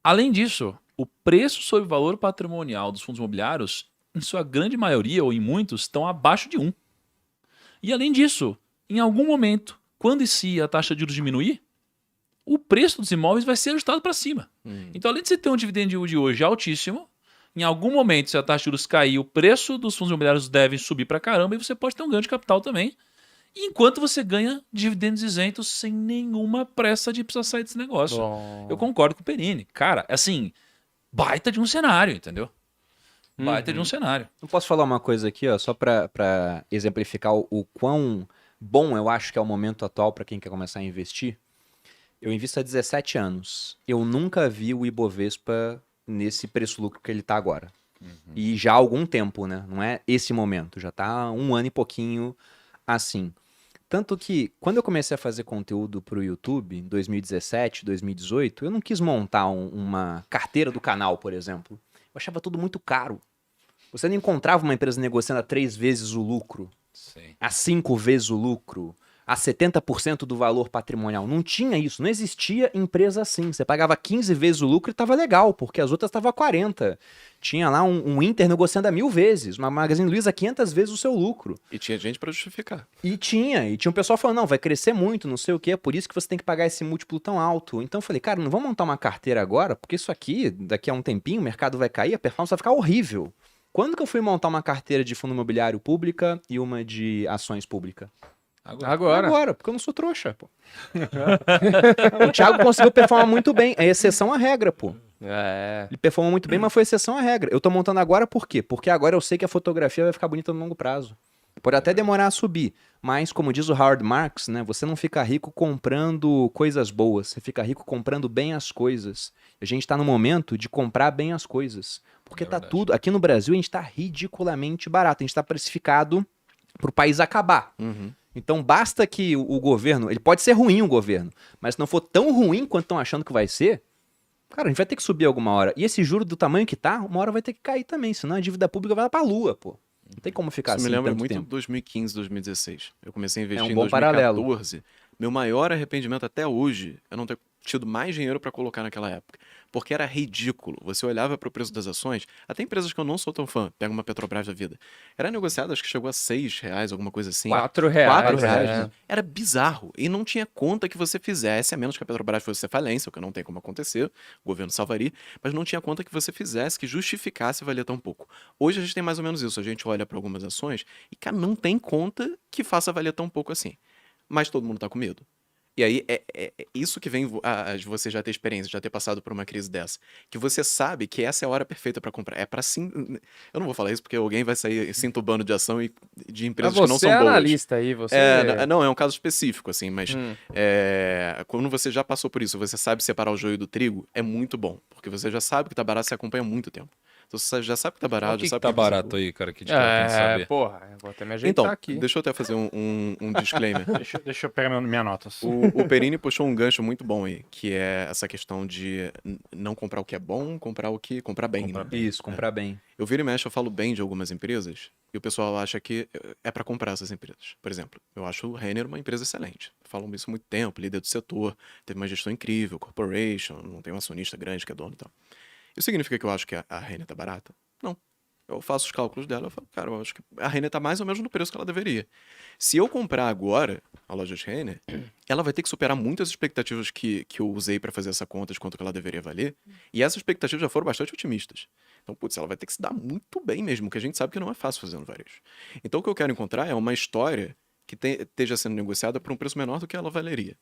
S1: Além disso, o preço sobre valor patrimonial dos fundos imobiliários, em sua grande maioria, ou em muitos, estão abaixo de 1. E além disso, em algum momento, quando e se a taxa de juros diminuir, o preço dos imóveis vai ser ajustado para cima. Então, além de você ter um dividend yield hoje altíssimo, em algum momento, se a taxa de juros cair, o preço dos fundos imobiliários deve subir para caramba e você pode ter um ganho de capital também. Enquanto você ganha dividendos isentos sem nenhuma pressa de precisar sair desse negócio.
S2: Bom.
S1: Eu concordo com o Perini. Cara, assim, baita de um cenário, entendeu? Baita de um cenário.
S4: Eu posso falar uma coisa aqui, ó, só para exemplificar o quão bom eu acho que é o momento atual para quem quer começar a investir. Eu invisto há 17 anos. Eu nunca vi o Ibovespa nesse preço-lucro que ele está agora. E já há algum tempo, né? Não é esse momento. Já está 1 ano e pouquinho assim. Tanto que, quando eu comecei a fazer conteúdo para o YouTube, em 2017, 2018, eu não quis montar uma carteira do canal, por exemplo. Eu achava tudo muito caro. Você não encontrava uma empresa negociando a 3 vezes o lucro,
S1: Sim.
S4: a 5 vezes o lucro, a 70% do valor patrimonial. Não tinha isso, não existia empresa assim. Você pagava 15 vezes o lucro e estava legal, porque as outras estavam a 40. Tinha lá um Inter negociando a 1000 vezes, uma Magazine Luiza 500 vezes o seu lucro.
S5: E tinha gente para justificar.
S4: E tinha um pessoal falando, não, vai crescer muito, não sei o que, é por isso que você tem que pagar esse múltiplo tão alto. Então eu falei, cara, não vamos montar uma carteira agora, porque isso aqui, daqui a um tempinho, o mercado vai cair, a performance vai ficar horrível. Quando que eu fui montar uma carteira de fundo imobiliário pública e uma de ações pública? Agora, porque eu não sou trouxa, pô. O Thiago conseguiu performar muito bem. É exceção à regra, pô. Ele performou muito bem, mas foi exceção à regra. Eu tô montando agora por quê? Porque agora eu sei que a fotografia vai ficar bonita no longo prazo. Pode até demorar a subir, mas como diz o Howard Marks, né, você não fica rico comprando coisas boas, você fica rico comprando bem as coisas. A gente tá no momento de comprar bem as coisas. Porque tá tudo... Aqui no Brasil a gente tá ridiculamente barato. A gente tá precificado pro país acabar. Então basta que o governo, ele pode ser ruim o governo, mas se não for tão ruim quanto estão achando que vai ser, cara, a gente vai ter que subir alguma hora. E esse juro do tamanho que tá, uma hora vai ter que cair também, senão a dívida pública vai lá pra lua, pô. Não tem como ficar
S5: Isso
S4: assim
S5: me lembra
S4: tanto
S5: muito
S4: tempo.
S5: de 2015, 2016. Eu comecei a investir
S4: É um
S5: em
S4: bom
S5: 2014.
S4: paralelo.
S5: Meu maior arrependimento até hoje é não ter tido mais dinheiro para colocar naquela época. Porque era ridículo. Você olhava para o preço das ações, até empresas que eu não sou tão fã, pega uma Petrobras da vida, era negociada, acho que chegou a R$6, alguma coisa assim.
S2: R$4.
S5: R$4. Era bizarro. E não tinha conta que você fizesse, a menos que a Petrobras fosse falência, o que não tem como acontecer, o governo salvaria, mas não tinha conta que você fizesse que justificasse valer tão pouco. Hoje a gente tem mais ou menos isso. A gente olha para algumas ações e, cara, não tem conta que faça valer tão pouco assim. Mas todo mundo tá com medo. E aí, é isso que vem de você já ter experiência, já ter passado por uma crise dessa. Que você sabe que essa é a hora perfeita para comprar. É para sim. Eu não vou falar isso porque alguém vai sair se entubando de ação e de empresas que não são
S2: Você é
S5: boas.
S2: analista aí, você...
S5: Não, é um caso específico, assim, mas quando você já passou por isso, você sabe separar o joio do trigo, é muito bom. Porque você já sabe que tá barato, você acompanha há muito tempo. Então você já sabe que tá barato,
S1: O que
S5: já sabe
S1: tá
S5: que
S1: barato aí, cara, que a gente quer saber?
S2: porra, eu vou até me ajeitar
S5: Então,
S2: aqui.
S5: deixa eu até fazer um disclaimer.
S3: Deixa eu pegar minha notas.
S5: O Perini puxou um gancho muito bom aí, que é essa questão de não comprar o que é bom, comprar bem, né?
S4: Isso, comprar bem.
S5: Eu viro e mexo, eu falo bem de algumas empresas e o pessoal acha que é para comprar essas empresas. Por exemplo, eu acho o Renner uma empresa excelente. Falam isso há muito tempo, líder do setor, teve uma gestão incrível, corporation, não tem um acionista grande que é dono e tal. Isso significa que eu acho que a Renner tá barata? Não. Eu faço os cálculos dela, eu falo, cara, eu acho que a Renner tá mais ou menos no preço que ela deveria. Se eu comprar agora a loja de Renner, ela vai ter que superar muitas expectativas que eu usei para fazer essa conta de quanto que ela deveria valer, e essas expectativas já foram bastante otimistas. Então, putz, ela vai ter que se dar muito bem mesmo, que a gente sabe que não é fácil fazer no varejo. Então, o que eu quero encontrar é uma história que esteja sendo negociada por um preço menor do que ela valeria.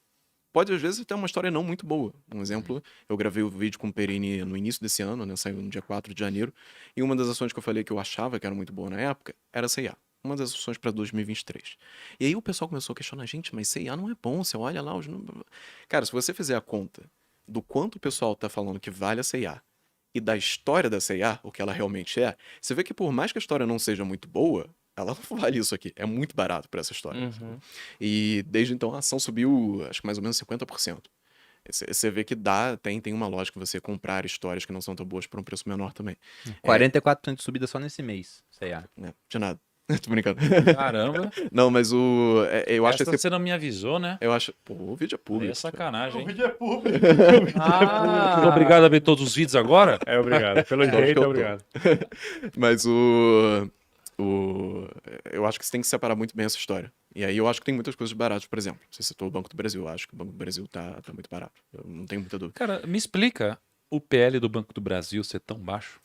S5: Pode, às vezes, ter uma história não muito boa. Um exemplo, eu gravei o vídeo com o Perini no início desse ano, né? Saiu no dia 4 de janeiro. E uma das ações que eu falei que eu achava que era muito boa na época era a C&A. Uma das ações para 2023. E aí o pessoal começou a questionar, gente, mas C&A não é bom, você olha lá os números. Cara, se você fizer a conta do quanto o pessoal tá falando que vale a C&A e da história da C&A, o que ela realmente é, você vê que por mais que a história não seja muito boa, ela não vale isso aqui. É muito barato para essa história.
S2: Uhum.
S5: E desde então a ação subiu, acho que mais ou menos 50%. Você vê que tem uma lógica você comprar histórias que não são tão boas por um preço menor também.
S4: 44% de subida só nesse mês, C&A.
S5: De nada. Tô brincando.
S1: Caramba.
S5: Não, mas eu acho
S1: Essa
S5: que
S1: você não me avisou, né?
S5: eu acho. Pô, o vídeo é
S1: Aí
S5: público.
S1: é sacanagem, hein?
S3: é público.
S1: Muito obrigado a ver todos os vídeos agora.
S3: É, obrigado. Pelo
S5: acho que
S3: jeito,
S5: eu tô.
S3: obrigado.
S5: Mas eu acho que você tem que separar muito bem essa história. E aí eu acho que tem muitas coisas baratas, por exemplo. Você citou o Banco do Brasil, eu acho que o Banco do Brasil tá muito barato. Eu não tenho muita dúvida.
S1: Cara, me explica o PL do Banco do Brasil ser tão baixo.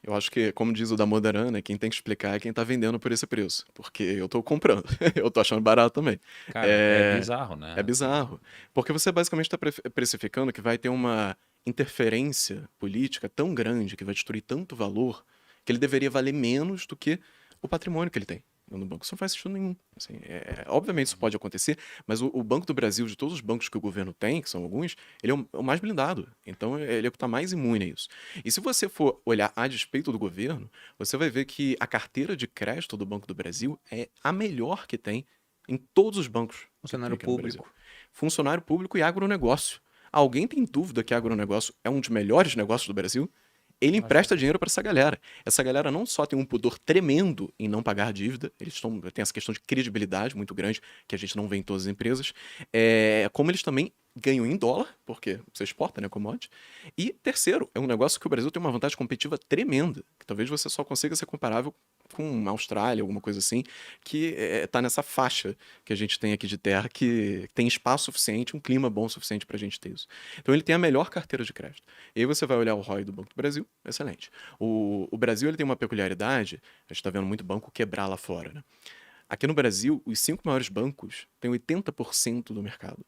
S5: Eu acho que, como diz o da Moderana, quem tem que explicar é quem tá vendendo por esse preço. Porque eu tô comprando. Eu tô achando barato também.
S1: Cara, é bizarro, né?
S5: É bizarro. Porque você basicamente está precificando que vai ter uma interferência política tão grande, que vai destruir tanto valor, que ele deveria valer menos do que o patrimônio que ele tem no banco. Isso não faz sentido nenhum. Assim, obviamente isso pode acontecer, mas o Banco do Brasil, de todos os bancos que o governo tem, que são alguns, ele é o mais blindado. Então ele é o que está mais imune a isso. E se você for olhar a despeito do governo, você vai ver que a carteira de crédito do Banco do Brasil é a melhor que tem em todos os bancos.
S4: Funcionário
S5: que tem aqui no
S4: público.
S5: Brasil. Funcionário público e agronegócio. Alguém tem dúvida que agronegócio é um dos melhores negócios do Brasil? Ele empresta dinheiro para essa galera. Essa galera não só tem um pudor tremendo em não pagar dívida, eles têm essa questão de credibilidade muito grande, que a gente não vê em todas as empresas, como eles também ganham em dólar, porque você exporta, né, commodity. E terceiro, é um negócio que o Brasil tem uma vantagem competitiva tremenda, que talvez você só consiga ser comparável com a Austrália, alguma coisa assim, que está nessa faixa que a gente tem aqui de terra, que tem espaço suficiente, um clima bom o suficiente para a gente ter isso. Então ele tem a melhor carteira de crédito. E aí você vai olhar o ROI do Banco do Brasil, excelente. O Brasil ele tem uma peculiaridade, a gente está vendo muito banco quebrar lá fora, né? Aqui no Brasil, os 5 maiores bancos têm 80% do mercado.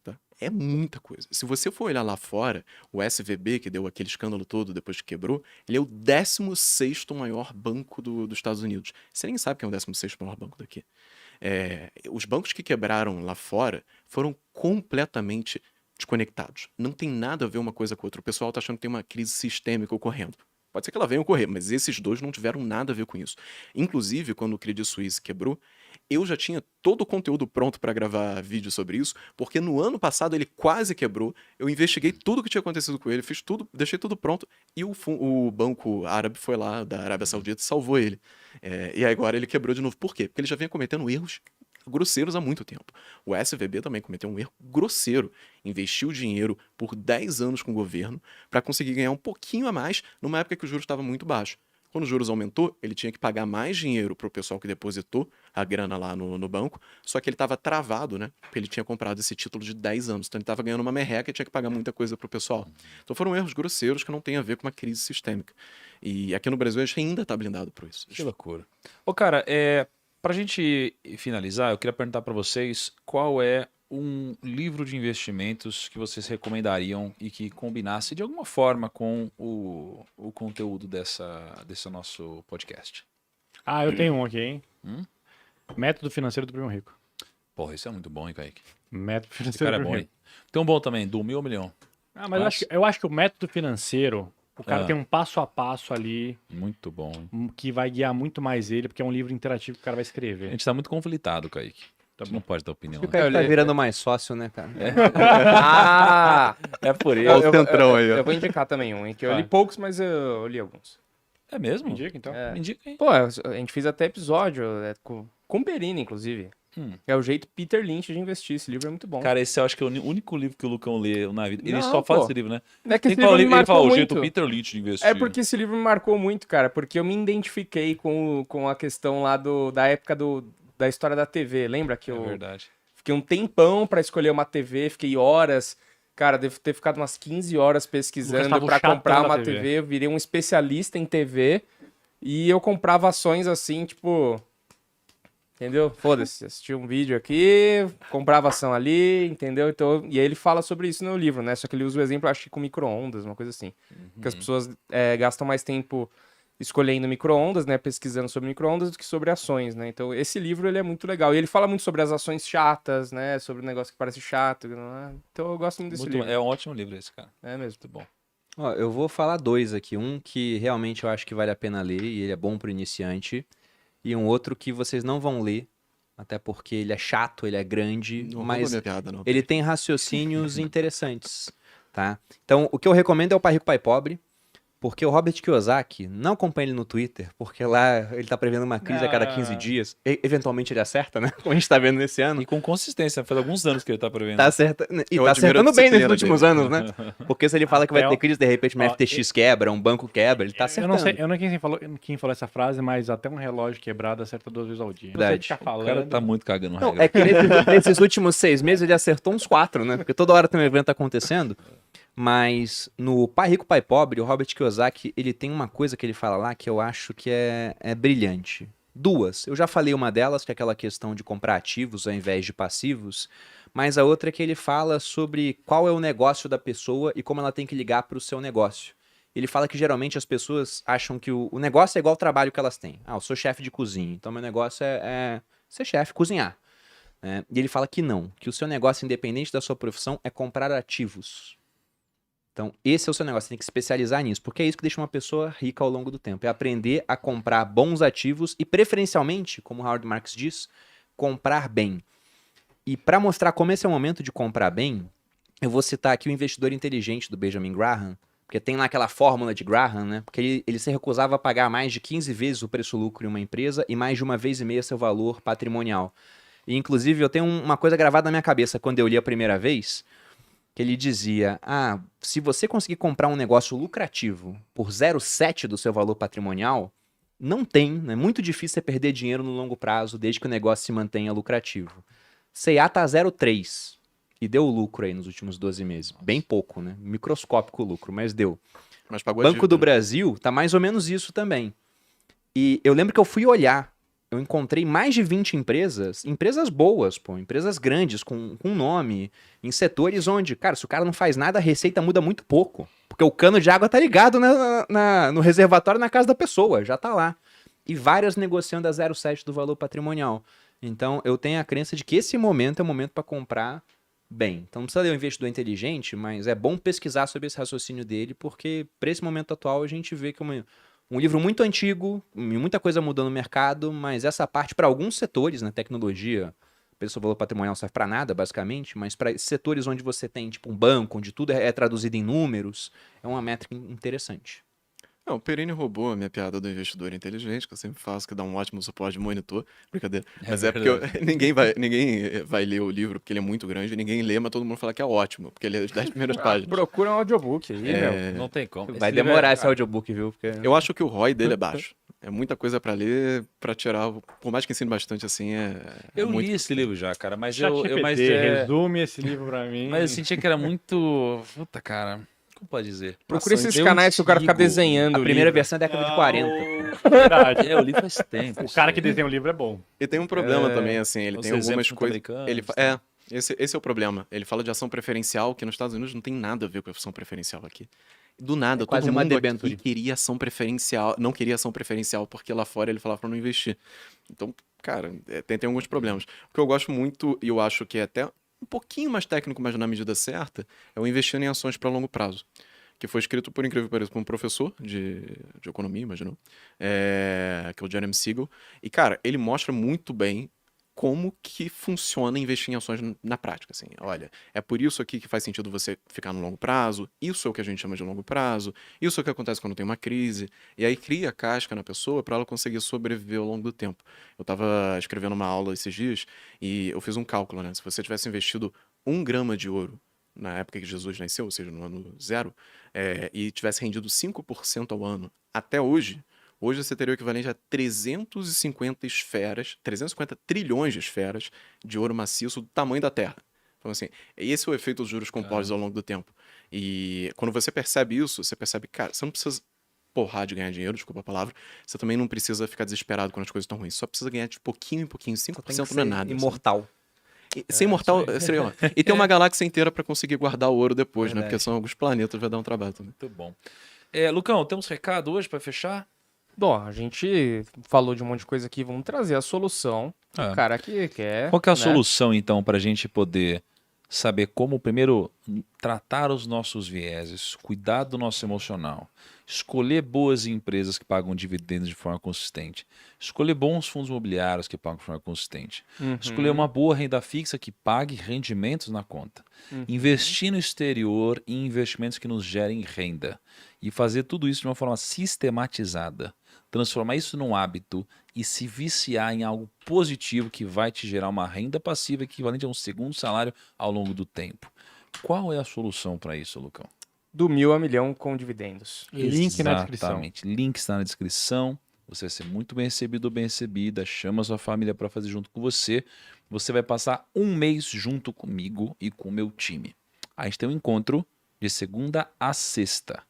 S5: Tá? É muita coisa. Se você for olhar lá fora, o SVB, que deu aquele escândalo todo depois que quebrou, ele é o 16º maior banco dos Estados Unidos. Você nem sabe quem é o 16º maior banco daqui. Os bancos que quebraram lá fora foram completamente desconectados. Não tem nada a ver uma coisa com outra. O pessoal está achando que tem uma crise sistêmica ocorrendo. Pode ser que ela venha ocorrer, mas esses dois não tiveram nada a ver com isso. Inclusive, quando o Credit Suisse quebrou, eu já tinha todo o conteúdo pronto para gravar vídeo sobre isso, porque no ano passado ele quase quebrou, eu investiguei tudo que tinha acontecido com ele, fiz tudo, deixei tudo pronto, e o banco árabe foi lá, da Arábia Saudita, e salvou ele. E agora ele quebrou de novo. Por quê? Porque ele já vinha cometendo erros grosseiros há muito tempo. O SVB também cometeu um erro grosseiro. Investiu dinheiro por 10 anos com o governo para conseguir ganhar um pouquinho a mais numa época que o juros estava muito baixo. Quando os juros aumentou, ele tinha que pagar mais dinheiro para o pessoal que depositou a grana lá no banco, só que ele estava travado, né? Porque ele tinha comprado esse título de 10 anos. Então ele estava ganhando uma merreca e tinha que pagar muita coisa para o pessoal. Então foram erros grosseiros que não tem a ver com uma crise sistêmica. E aqui no Brasil a gente ainda está blindado por isso.
S1: Que loucura. Ô, cara, pra gente finalizar, eu queria perguntar pra vocês qual é um livro de investimentos que vocês recomendariam e que combinasse de alguma forma com o conteúdo desse nosso podcast.
S3: Ah, eu tenho um aqui, hein?
S1: Hum?
S3: Método Financeiro do Primo Rico.
S1: Porra, isso é muito bom, hein, Kaique?
S3: Método
S1: Esse
S3: Financeiro
S1: cara é
S3: do
S1: bom,
S3: Primo
S1: hein?
S3: Rico.
S1: Tem um bom também, do 1.000 ao milhão.
S3: Ah, mas eu acho que o método financeiro, o cara tem um passo a passo ali
S1: Muito bom, hein?
S3: que vai guiar muito mais ele, porque é um livro interativo que o cara vai
S1: A
S3: escrever.
S1: gente tá muito conflitado, Kaique. A gente não pode dar opinião.
S4: O
S1: né?
S4: cara tá virando mais sócio, né, cara?
S2: Ah!
S1: É por
S5: Olha o centrão aí, ó.
S2: Eu vou indicar também um, hein? Que eu
S3: Vai.
S2: li poucos, mas eu li alguns.
S1: É mesmo?
S3: Indica, então.
S2: É.
S1: Me indica aí.
S2: Pô, a gente fez até episódio com o Perini, inclusive. É o jeito Peter Lynch de investir. Esse livro é muito bom.
S1: Cara, esse eu acho que é o único livro que o Lucão lê na vida. Ele
S2: Não,
S1: só fala
S2: pô.
S1: esse livro, né?
S2: É que
S1: Tem
S2: esse
S1: qual
S2: livro me
S1: livro? Ele fala
S2: marcou
S1: o jeito
S2: muito.
S1: Peter Lynch de investir.
S2: É porque esse livro me marcou muito, cara, porque eu me identifiquei com a questão lá da época da história da TV. Lembra que
S1: É
S2: eu
S1: verdade.
S2: fiquei um tempão pra escolher uma TV, fiquei horas. Cara, devo ter ficado umas 15 horas pesquisando
S3: tava o
S2: pra
S3: chatão
S2: comprar
S3: da
S2: uma
S3: TV.
S2: TV. Eu virei um especialista em TV e eu comprava ações assim, tipo. Entendeu? Foda-se, assistia um vídeo aqui, comprava ação ali, entendeu? Então, e aí ele fala sobre isso no livro, né? Só que ele usa o exemplo, acho que com micro-ondas, uma coisa assim. Que as pessoas gastam mais tempo escolhendo micro-ondas, né? Pesquisando sobre micro-ondas do que sobre ações, né? Então, esse livro, ele é muito legal. E ele fala muito sobre as ações chatas, né? Sobre o negócio que parece chato. Né? Então, eu gosto muito desse
S1: Muito,
S2: livro.
S1: é um ótimo livro esse, cara.
S2: É mesmo.
S1: Muito bom.
S4: Ó, eu vou falar dois aqui. Um que realmente eu acho que vale a pena ler e ele é bom pro iniciante. E um outro que vocês não vão ler, até porque ele é chato, ele é grande,
S5: Não rouba
S4: mas
S5: minha piada, não.
S4: ele tem raciocínios interessantes, tá? Então, o que eu recomendo é o Pai Rico, Pai Pobre, porque o Robert Kiyosaki, não acompanha ele no Twitter, porque lá ele tá prevendo uma crise a cada 15 dias. Eventualmente ele acerta, né? Como a gente tá vendo nesse ano.
S1: E com consistência, faz alguns anos que ele tá prevendo.
S4: Tá acertando. E
S5: Eu
S4: tá
S5: admiro a
S4: acertando bem nesses
S5: disciplina
S4: últimos
S5: dele.
S4: anos, né? Porque se ele fala que vai
S3: Até
S4: ter
S3: o-
S4: crise, de repente uma
S3: Ó,
S4: FTX quebra, um banco quebra, ele tá
S3: Eu
S4: acertando.
S3: não sei, eu não sei quem falou essa frase, mas até um relógio quebrado acerta 2 vezes ao dia. Não sei
S4: Verdade.
S3: ficar
S1: O
S3: falando.
S1: cara tá muito cagando
S4: Não,
S1: regra.
S4: é que nesses últimos 6 meses ele acertou uns 4, né? Porque toda hora tem um evento acontecendo. Mas no Pai Rico, Pai Pobre, o Robert Kiyosaki, ele tem uma coisa que ele fala lá que eu acho que é brilhante. Duas. Eu já falei uma delas, que é aquela questão de comprar ativos ao invés de passivos. Mas a outra é que ele fala sobre qual é o negócio da pessoa e como ela tem que ligar para o seu negócio. Ele fala que geralmente as pessoas acham que o negócio é igual ao trabalho que elas têm. Ah, eu sou chefe de cozinha, então meu negócio é ser chefe, cozinhar. Né? E ele fala que não, que o seu negócio, independente da sua profissão, é comprar ativos. Então, esse é o seu negócio, você tem que se especializar nisso, porque é isso que deixa uma pessoa rica ao longo do tempo, é aprender a comprar bons ativos e, preferencialmente, como o Howard Marks diz, comprar bem. E para mostrar como esse é o momento de comprar bem, eu vou citar aqui o Investidor Inteligente do Benjamin Graham, porque tem lá aquela fórmula de Graham, né? Porque ele se recusava a pagar mais de 15 vezes o preço-lucro em uma empresa e mais de 1,5 vezes seu valor patrimonial. E, inclusive, eu tenho uma coisa gravada na minha cabeça quando eu li a primeira vez, que ele dizia, se você conseguir comprar um negócio lucrativo por 0,7 do seu valor patrimonial, não tem, é muito difícil você perder dinheiro no longo prazo, desde que o negócio se mantenha lucrativo. C&A tá 0,3 e deu lucro aí nos últimos 12 meses. Bem pouco, né? Microscópico o lucro, mas deu.
S5: Mas pagou a
S4: Banco
S5: dívida,
S4: do
S5: né?
S4: Brasil tá mais ou menos isso também. E eu lembro que eu fui olhar, eu encontrei mais de 20 empresas boas, pô, empresas grandes, com nome, em setores onde, cara, se o cara não faz nada, a receita muda muito pouco. Porque o cano de água tá ligado no reservatório na casa da pessoa, já tá lá. E várias negociando a 0,7 do valor patrimonial. Então, eu tenho a crença de que esse momento é o momento para comprar bem. Então, não precisa ler o Investidor Inteligente, mas é bom pesquisar sobre esse raciocínio dele, porque para esse momento atual a gente vê que um livro muito antigo, muita coisa mudou no mercado, mas essa parte para alguns setores, né, tecnologia, preço valor patrimonial não serve para nada, basicamente, mas para setores onde você tem tipo um banco, onde tudo é traduzido em números, é uma métrica interessante.
S5: Não, o Perini roubou a minha piada do investidor inteligente, que eu sempre faço, que dá um ótimo suporte de monitor. Brincadeira. Mas é porque ninguém vai ler o livro, porque ele é muito grande, ninguém lê, mas todo mundo fala que é ótimo, porque ele é as 10 primeiras páginas.
S2: Procura um audiobook aí, meu.
S1: Não tem como.
S4: Vai
S1: livro
S4: demorar
S1: é-
S4: esse audiobook, viu? Porque...
S5: Eu acho que o ROI dele é baixo. É muita coisa pra ler, pra tirar. Por mais que ensine bastante assim,
S1: Eu
S5: muito...
S1: li esse livro já, cara, mas
S3: ChatGPT, resume esse livro pra mim.
S1: Mas eu sentia que era muito. Puta, cara. Como pode dizer?
S2: Procura esses
S1: Eu
S2: canais que o cara fica
S1: digo,
S2: desenhando
S4: A
S2: o
S4: primeira
S2: livro.
S4: versão é década de 40.
S3: Verdade.
S1: Eu li faz tempo.
S3: O cara que desenha o livro é bom.
S5: E tem um problema também, assim, ele
S1: os
S5: tem algumas
S1: exemplos
S5: coisas.
S1: americanos,
S5: Ele
S1: tá?
S5: esse é o problema. Ele fala de ação preferencial, que nos Estados Unidos não tem nada a ver com a ação preferencial aqui. Do nada,
S4: quase
S5: todo
S4: uma
S5: mundo aqui
S4: debênture.
S5: queria ação preferencial, não queria ação preferencial, porque lá fora ele falava pra não investir. Então, cara, tem alguns problemas. O que eu gosto muito, e eu acho que é até um pouquinho mais técnico, mas na medida certa, é o investir em ações para longo prazo. Que foi escrito, por incrível que pareça, por um professor de economia, imaginou, que é o Jeremy Siegel. E, cara, ele mostra muito bem como que funciona investir em ações na prática, assim. Olha, é por isso aqui que faz sentido você ficar no longo prazo, isso é o que a gente chama de longo prazo, isso é o que acontece quando tem uma crise, e aí cria casca na pessoa para ela conseguir sobreviver ao longo do tempo. Eu estava escrevendo uma aula esses dias e eu fiz um cálculo, né? Se você tivesse investido 1 grama de ouro na época que Jesus nasceu, ou seja, no ano 0, e tivesse rendido 5% ao ano até hoje você teria o equivalente a 350 trilhões de esferas de ouro maciço do tamanho da Terra. Então, assim, esse é o efeito dos juros compostos ao longo do tempo. E quando você percebe isso, você percebe, cara, você não precisa porrar de ganhar dinheiro, desculpa a palavra, você também não precisa ficar desesperado quando as coisas estão ruins, só precisa ganhar de pouquinho em pouquinho, 5% não é nada.
S4: Imortal.
S5: Ser imortal seria ó. E ter uma galáxia inteira para conseguir guardar o ouro depois, né? Porque são alguns planetas, vai dar um trabalho também.
S1: Muito bom. Lucão, temos recado hoje para fechar?
S2: Bom, a gente falou de um monte de coisa aqui, vamos trazer a solução pro cara que quer.
S1: Qual que é a
S2: né?
S1: solução, então, para a gente poder saber como, primeiro, tratar os nossos vieses, cuidar do nosso emocional, escolher boas empresas que pagam dividendos de forma consistente, escolher bons fundos imobiliários que pagam de forma consistente, escolher uma boa renda fixa que pague rendimentos na conta, investir no exterior em investimentos que nos gerem renda e fazer tudo isso de uma forma sistematizada, transformar isso num hábito e se viciar em algo positivo que vai te gerar uma renda passiva equivalente a um segundo salário ao longo do tempo. Qual é a solução para isso, Lucão?
S2: Do 1.000 a 1.000.000 com dividendos.
S3: Link na descrição.
S1: Exatamente. Link está na descrição. Você vai ser muito bem recebido ou bem recebida. Chama a sua família para fazer junto com você. Você vai passar um mês junto comigo e com o meu time. A gente tem um encontro de segunda a sexta,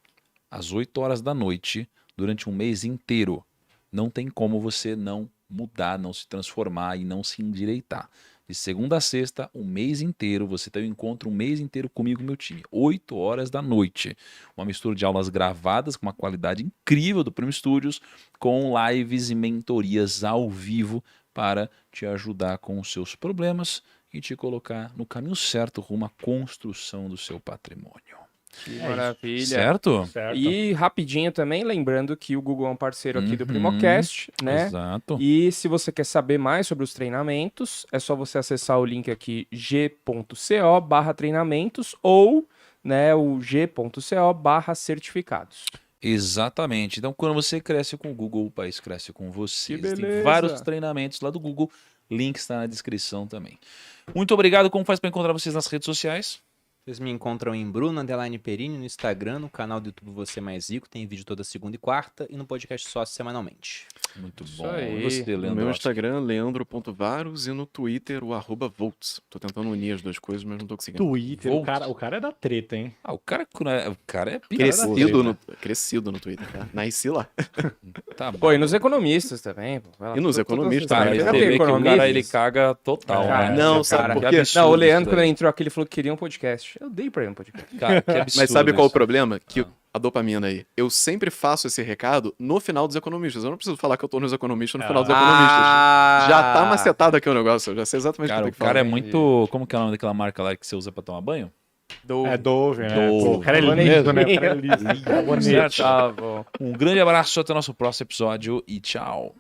S1: às 8 horas da noite, durante um mês inteiro. Não tem como você não mudar, não se transformar e não se endireitar. De segunda a sexta, um mês inteiro, você tem um encontro um mês inteiro comigo e meu time. 8 horas da noite. Uma mistura de aulas gravadas com uma qualidade incrível do Primo Studios, com lives e mentorias ao vivo para te ajudar com os seus problemas e te colocar no caminho certo rumo à construção do seu patrimônio.
S2: Que maravilha.
S1: Certo?
S3: Certo.
S2: E rapidinho também, lembrando que o Google é um parceiro aqui do Primocast, né?
S1: Exato.
S2: E se você quer saber mais sobre os treinamentos, é só você acessar o link aqui g.co/treinamentos ou né, o g.co/certificados.
S1: Exatamente. Então, quando você cresce com o Google, o país cresce com você.
S2: Que
S1: Tem
S2: beleza.
S1: vários treinamentos lá do Google. Link está na descrição também. Muito obrigado. Como faz para encontrar vocês nas redes sociais?
S4: Vocês me encontram em Bruno_Perini no Instagram, no canal do YouTube Você Mais Rico, tem vídeo toda segunda e quarta, e no podcast Sócio semanalmente.
S1: Muito
S2: Isso
S1: bom.
S2: aí.
S1: E você,
S5: No
S1: Leandro?
S5: meu Instagram, leandro.varos, e no Twitter, o @volts. Tô tentando unir as duas coisas, mas não tô conseguindo.
S3: Twitter,
S1: Volt.
S3: o cara é da treta, hein?
S1: O cara é
S5: Crescido no Twitter, tá? Nasci lá.
S1: Tá bom.
S2: Pô, e nos economistas também. Pô. Vai lá,
S5: E nos
S2: todas
S5: economistas
S2: essas-
S1: Cara,
S5: também.
S1: você
S2: Cara,
S1: vê que o
S2: economistas.
S1: cara ele caga total.
S2: Cara,
S1: né?
S5: não, sabe
S2: cara,
S5: por
S1: que
S5: quê?
S1: absurdo
S2: Não, o
S1: isso
S2: Leandro, quando
S1: daí.
S2: ele entrou aqui, ele falou que queria um podcast. Eu dei pra ele um podcast.
S1: Cara, que absurdo
S5: Mas sabe qual é o
S1: isso.
S5: problema? Que a dopamina aí. Eu sempre faço esse recado no final dos economistas. Eu não preciso falar que eu tô nos economistas no final dos economistas. Já tá macetado aqui o negócio. Eu já sei exatamente o
S1: Cara,
S5: que eu
S1: o
S5: tenho que falar.
S1: cara é muito... Como que é o nome daquela marca lá que você usa pra tomar banho?
S3: É Dove, né?
S1: Dove.
S3: Pô, o cara é lindo, né? O cara é lindo.
S1: Certo?
S2: Tá bom.
S1: Um grande abraço, até o nosso próximo episódio e tchau.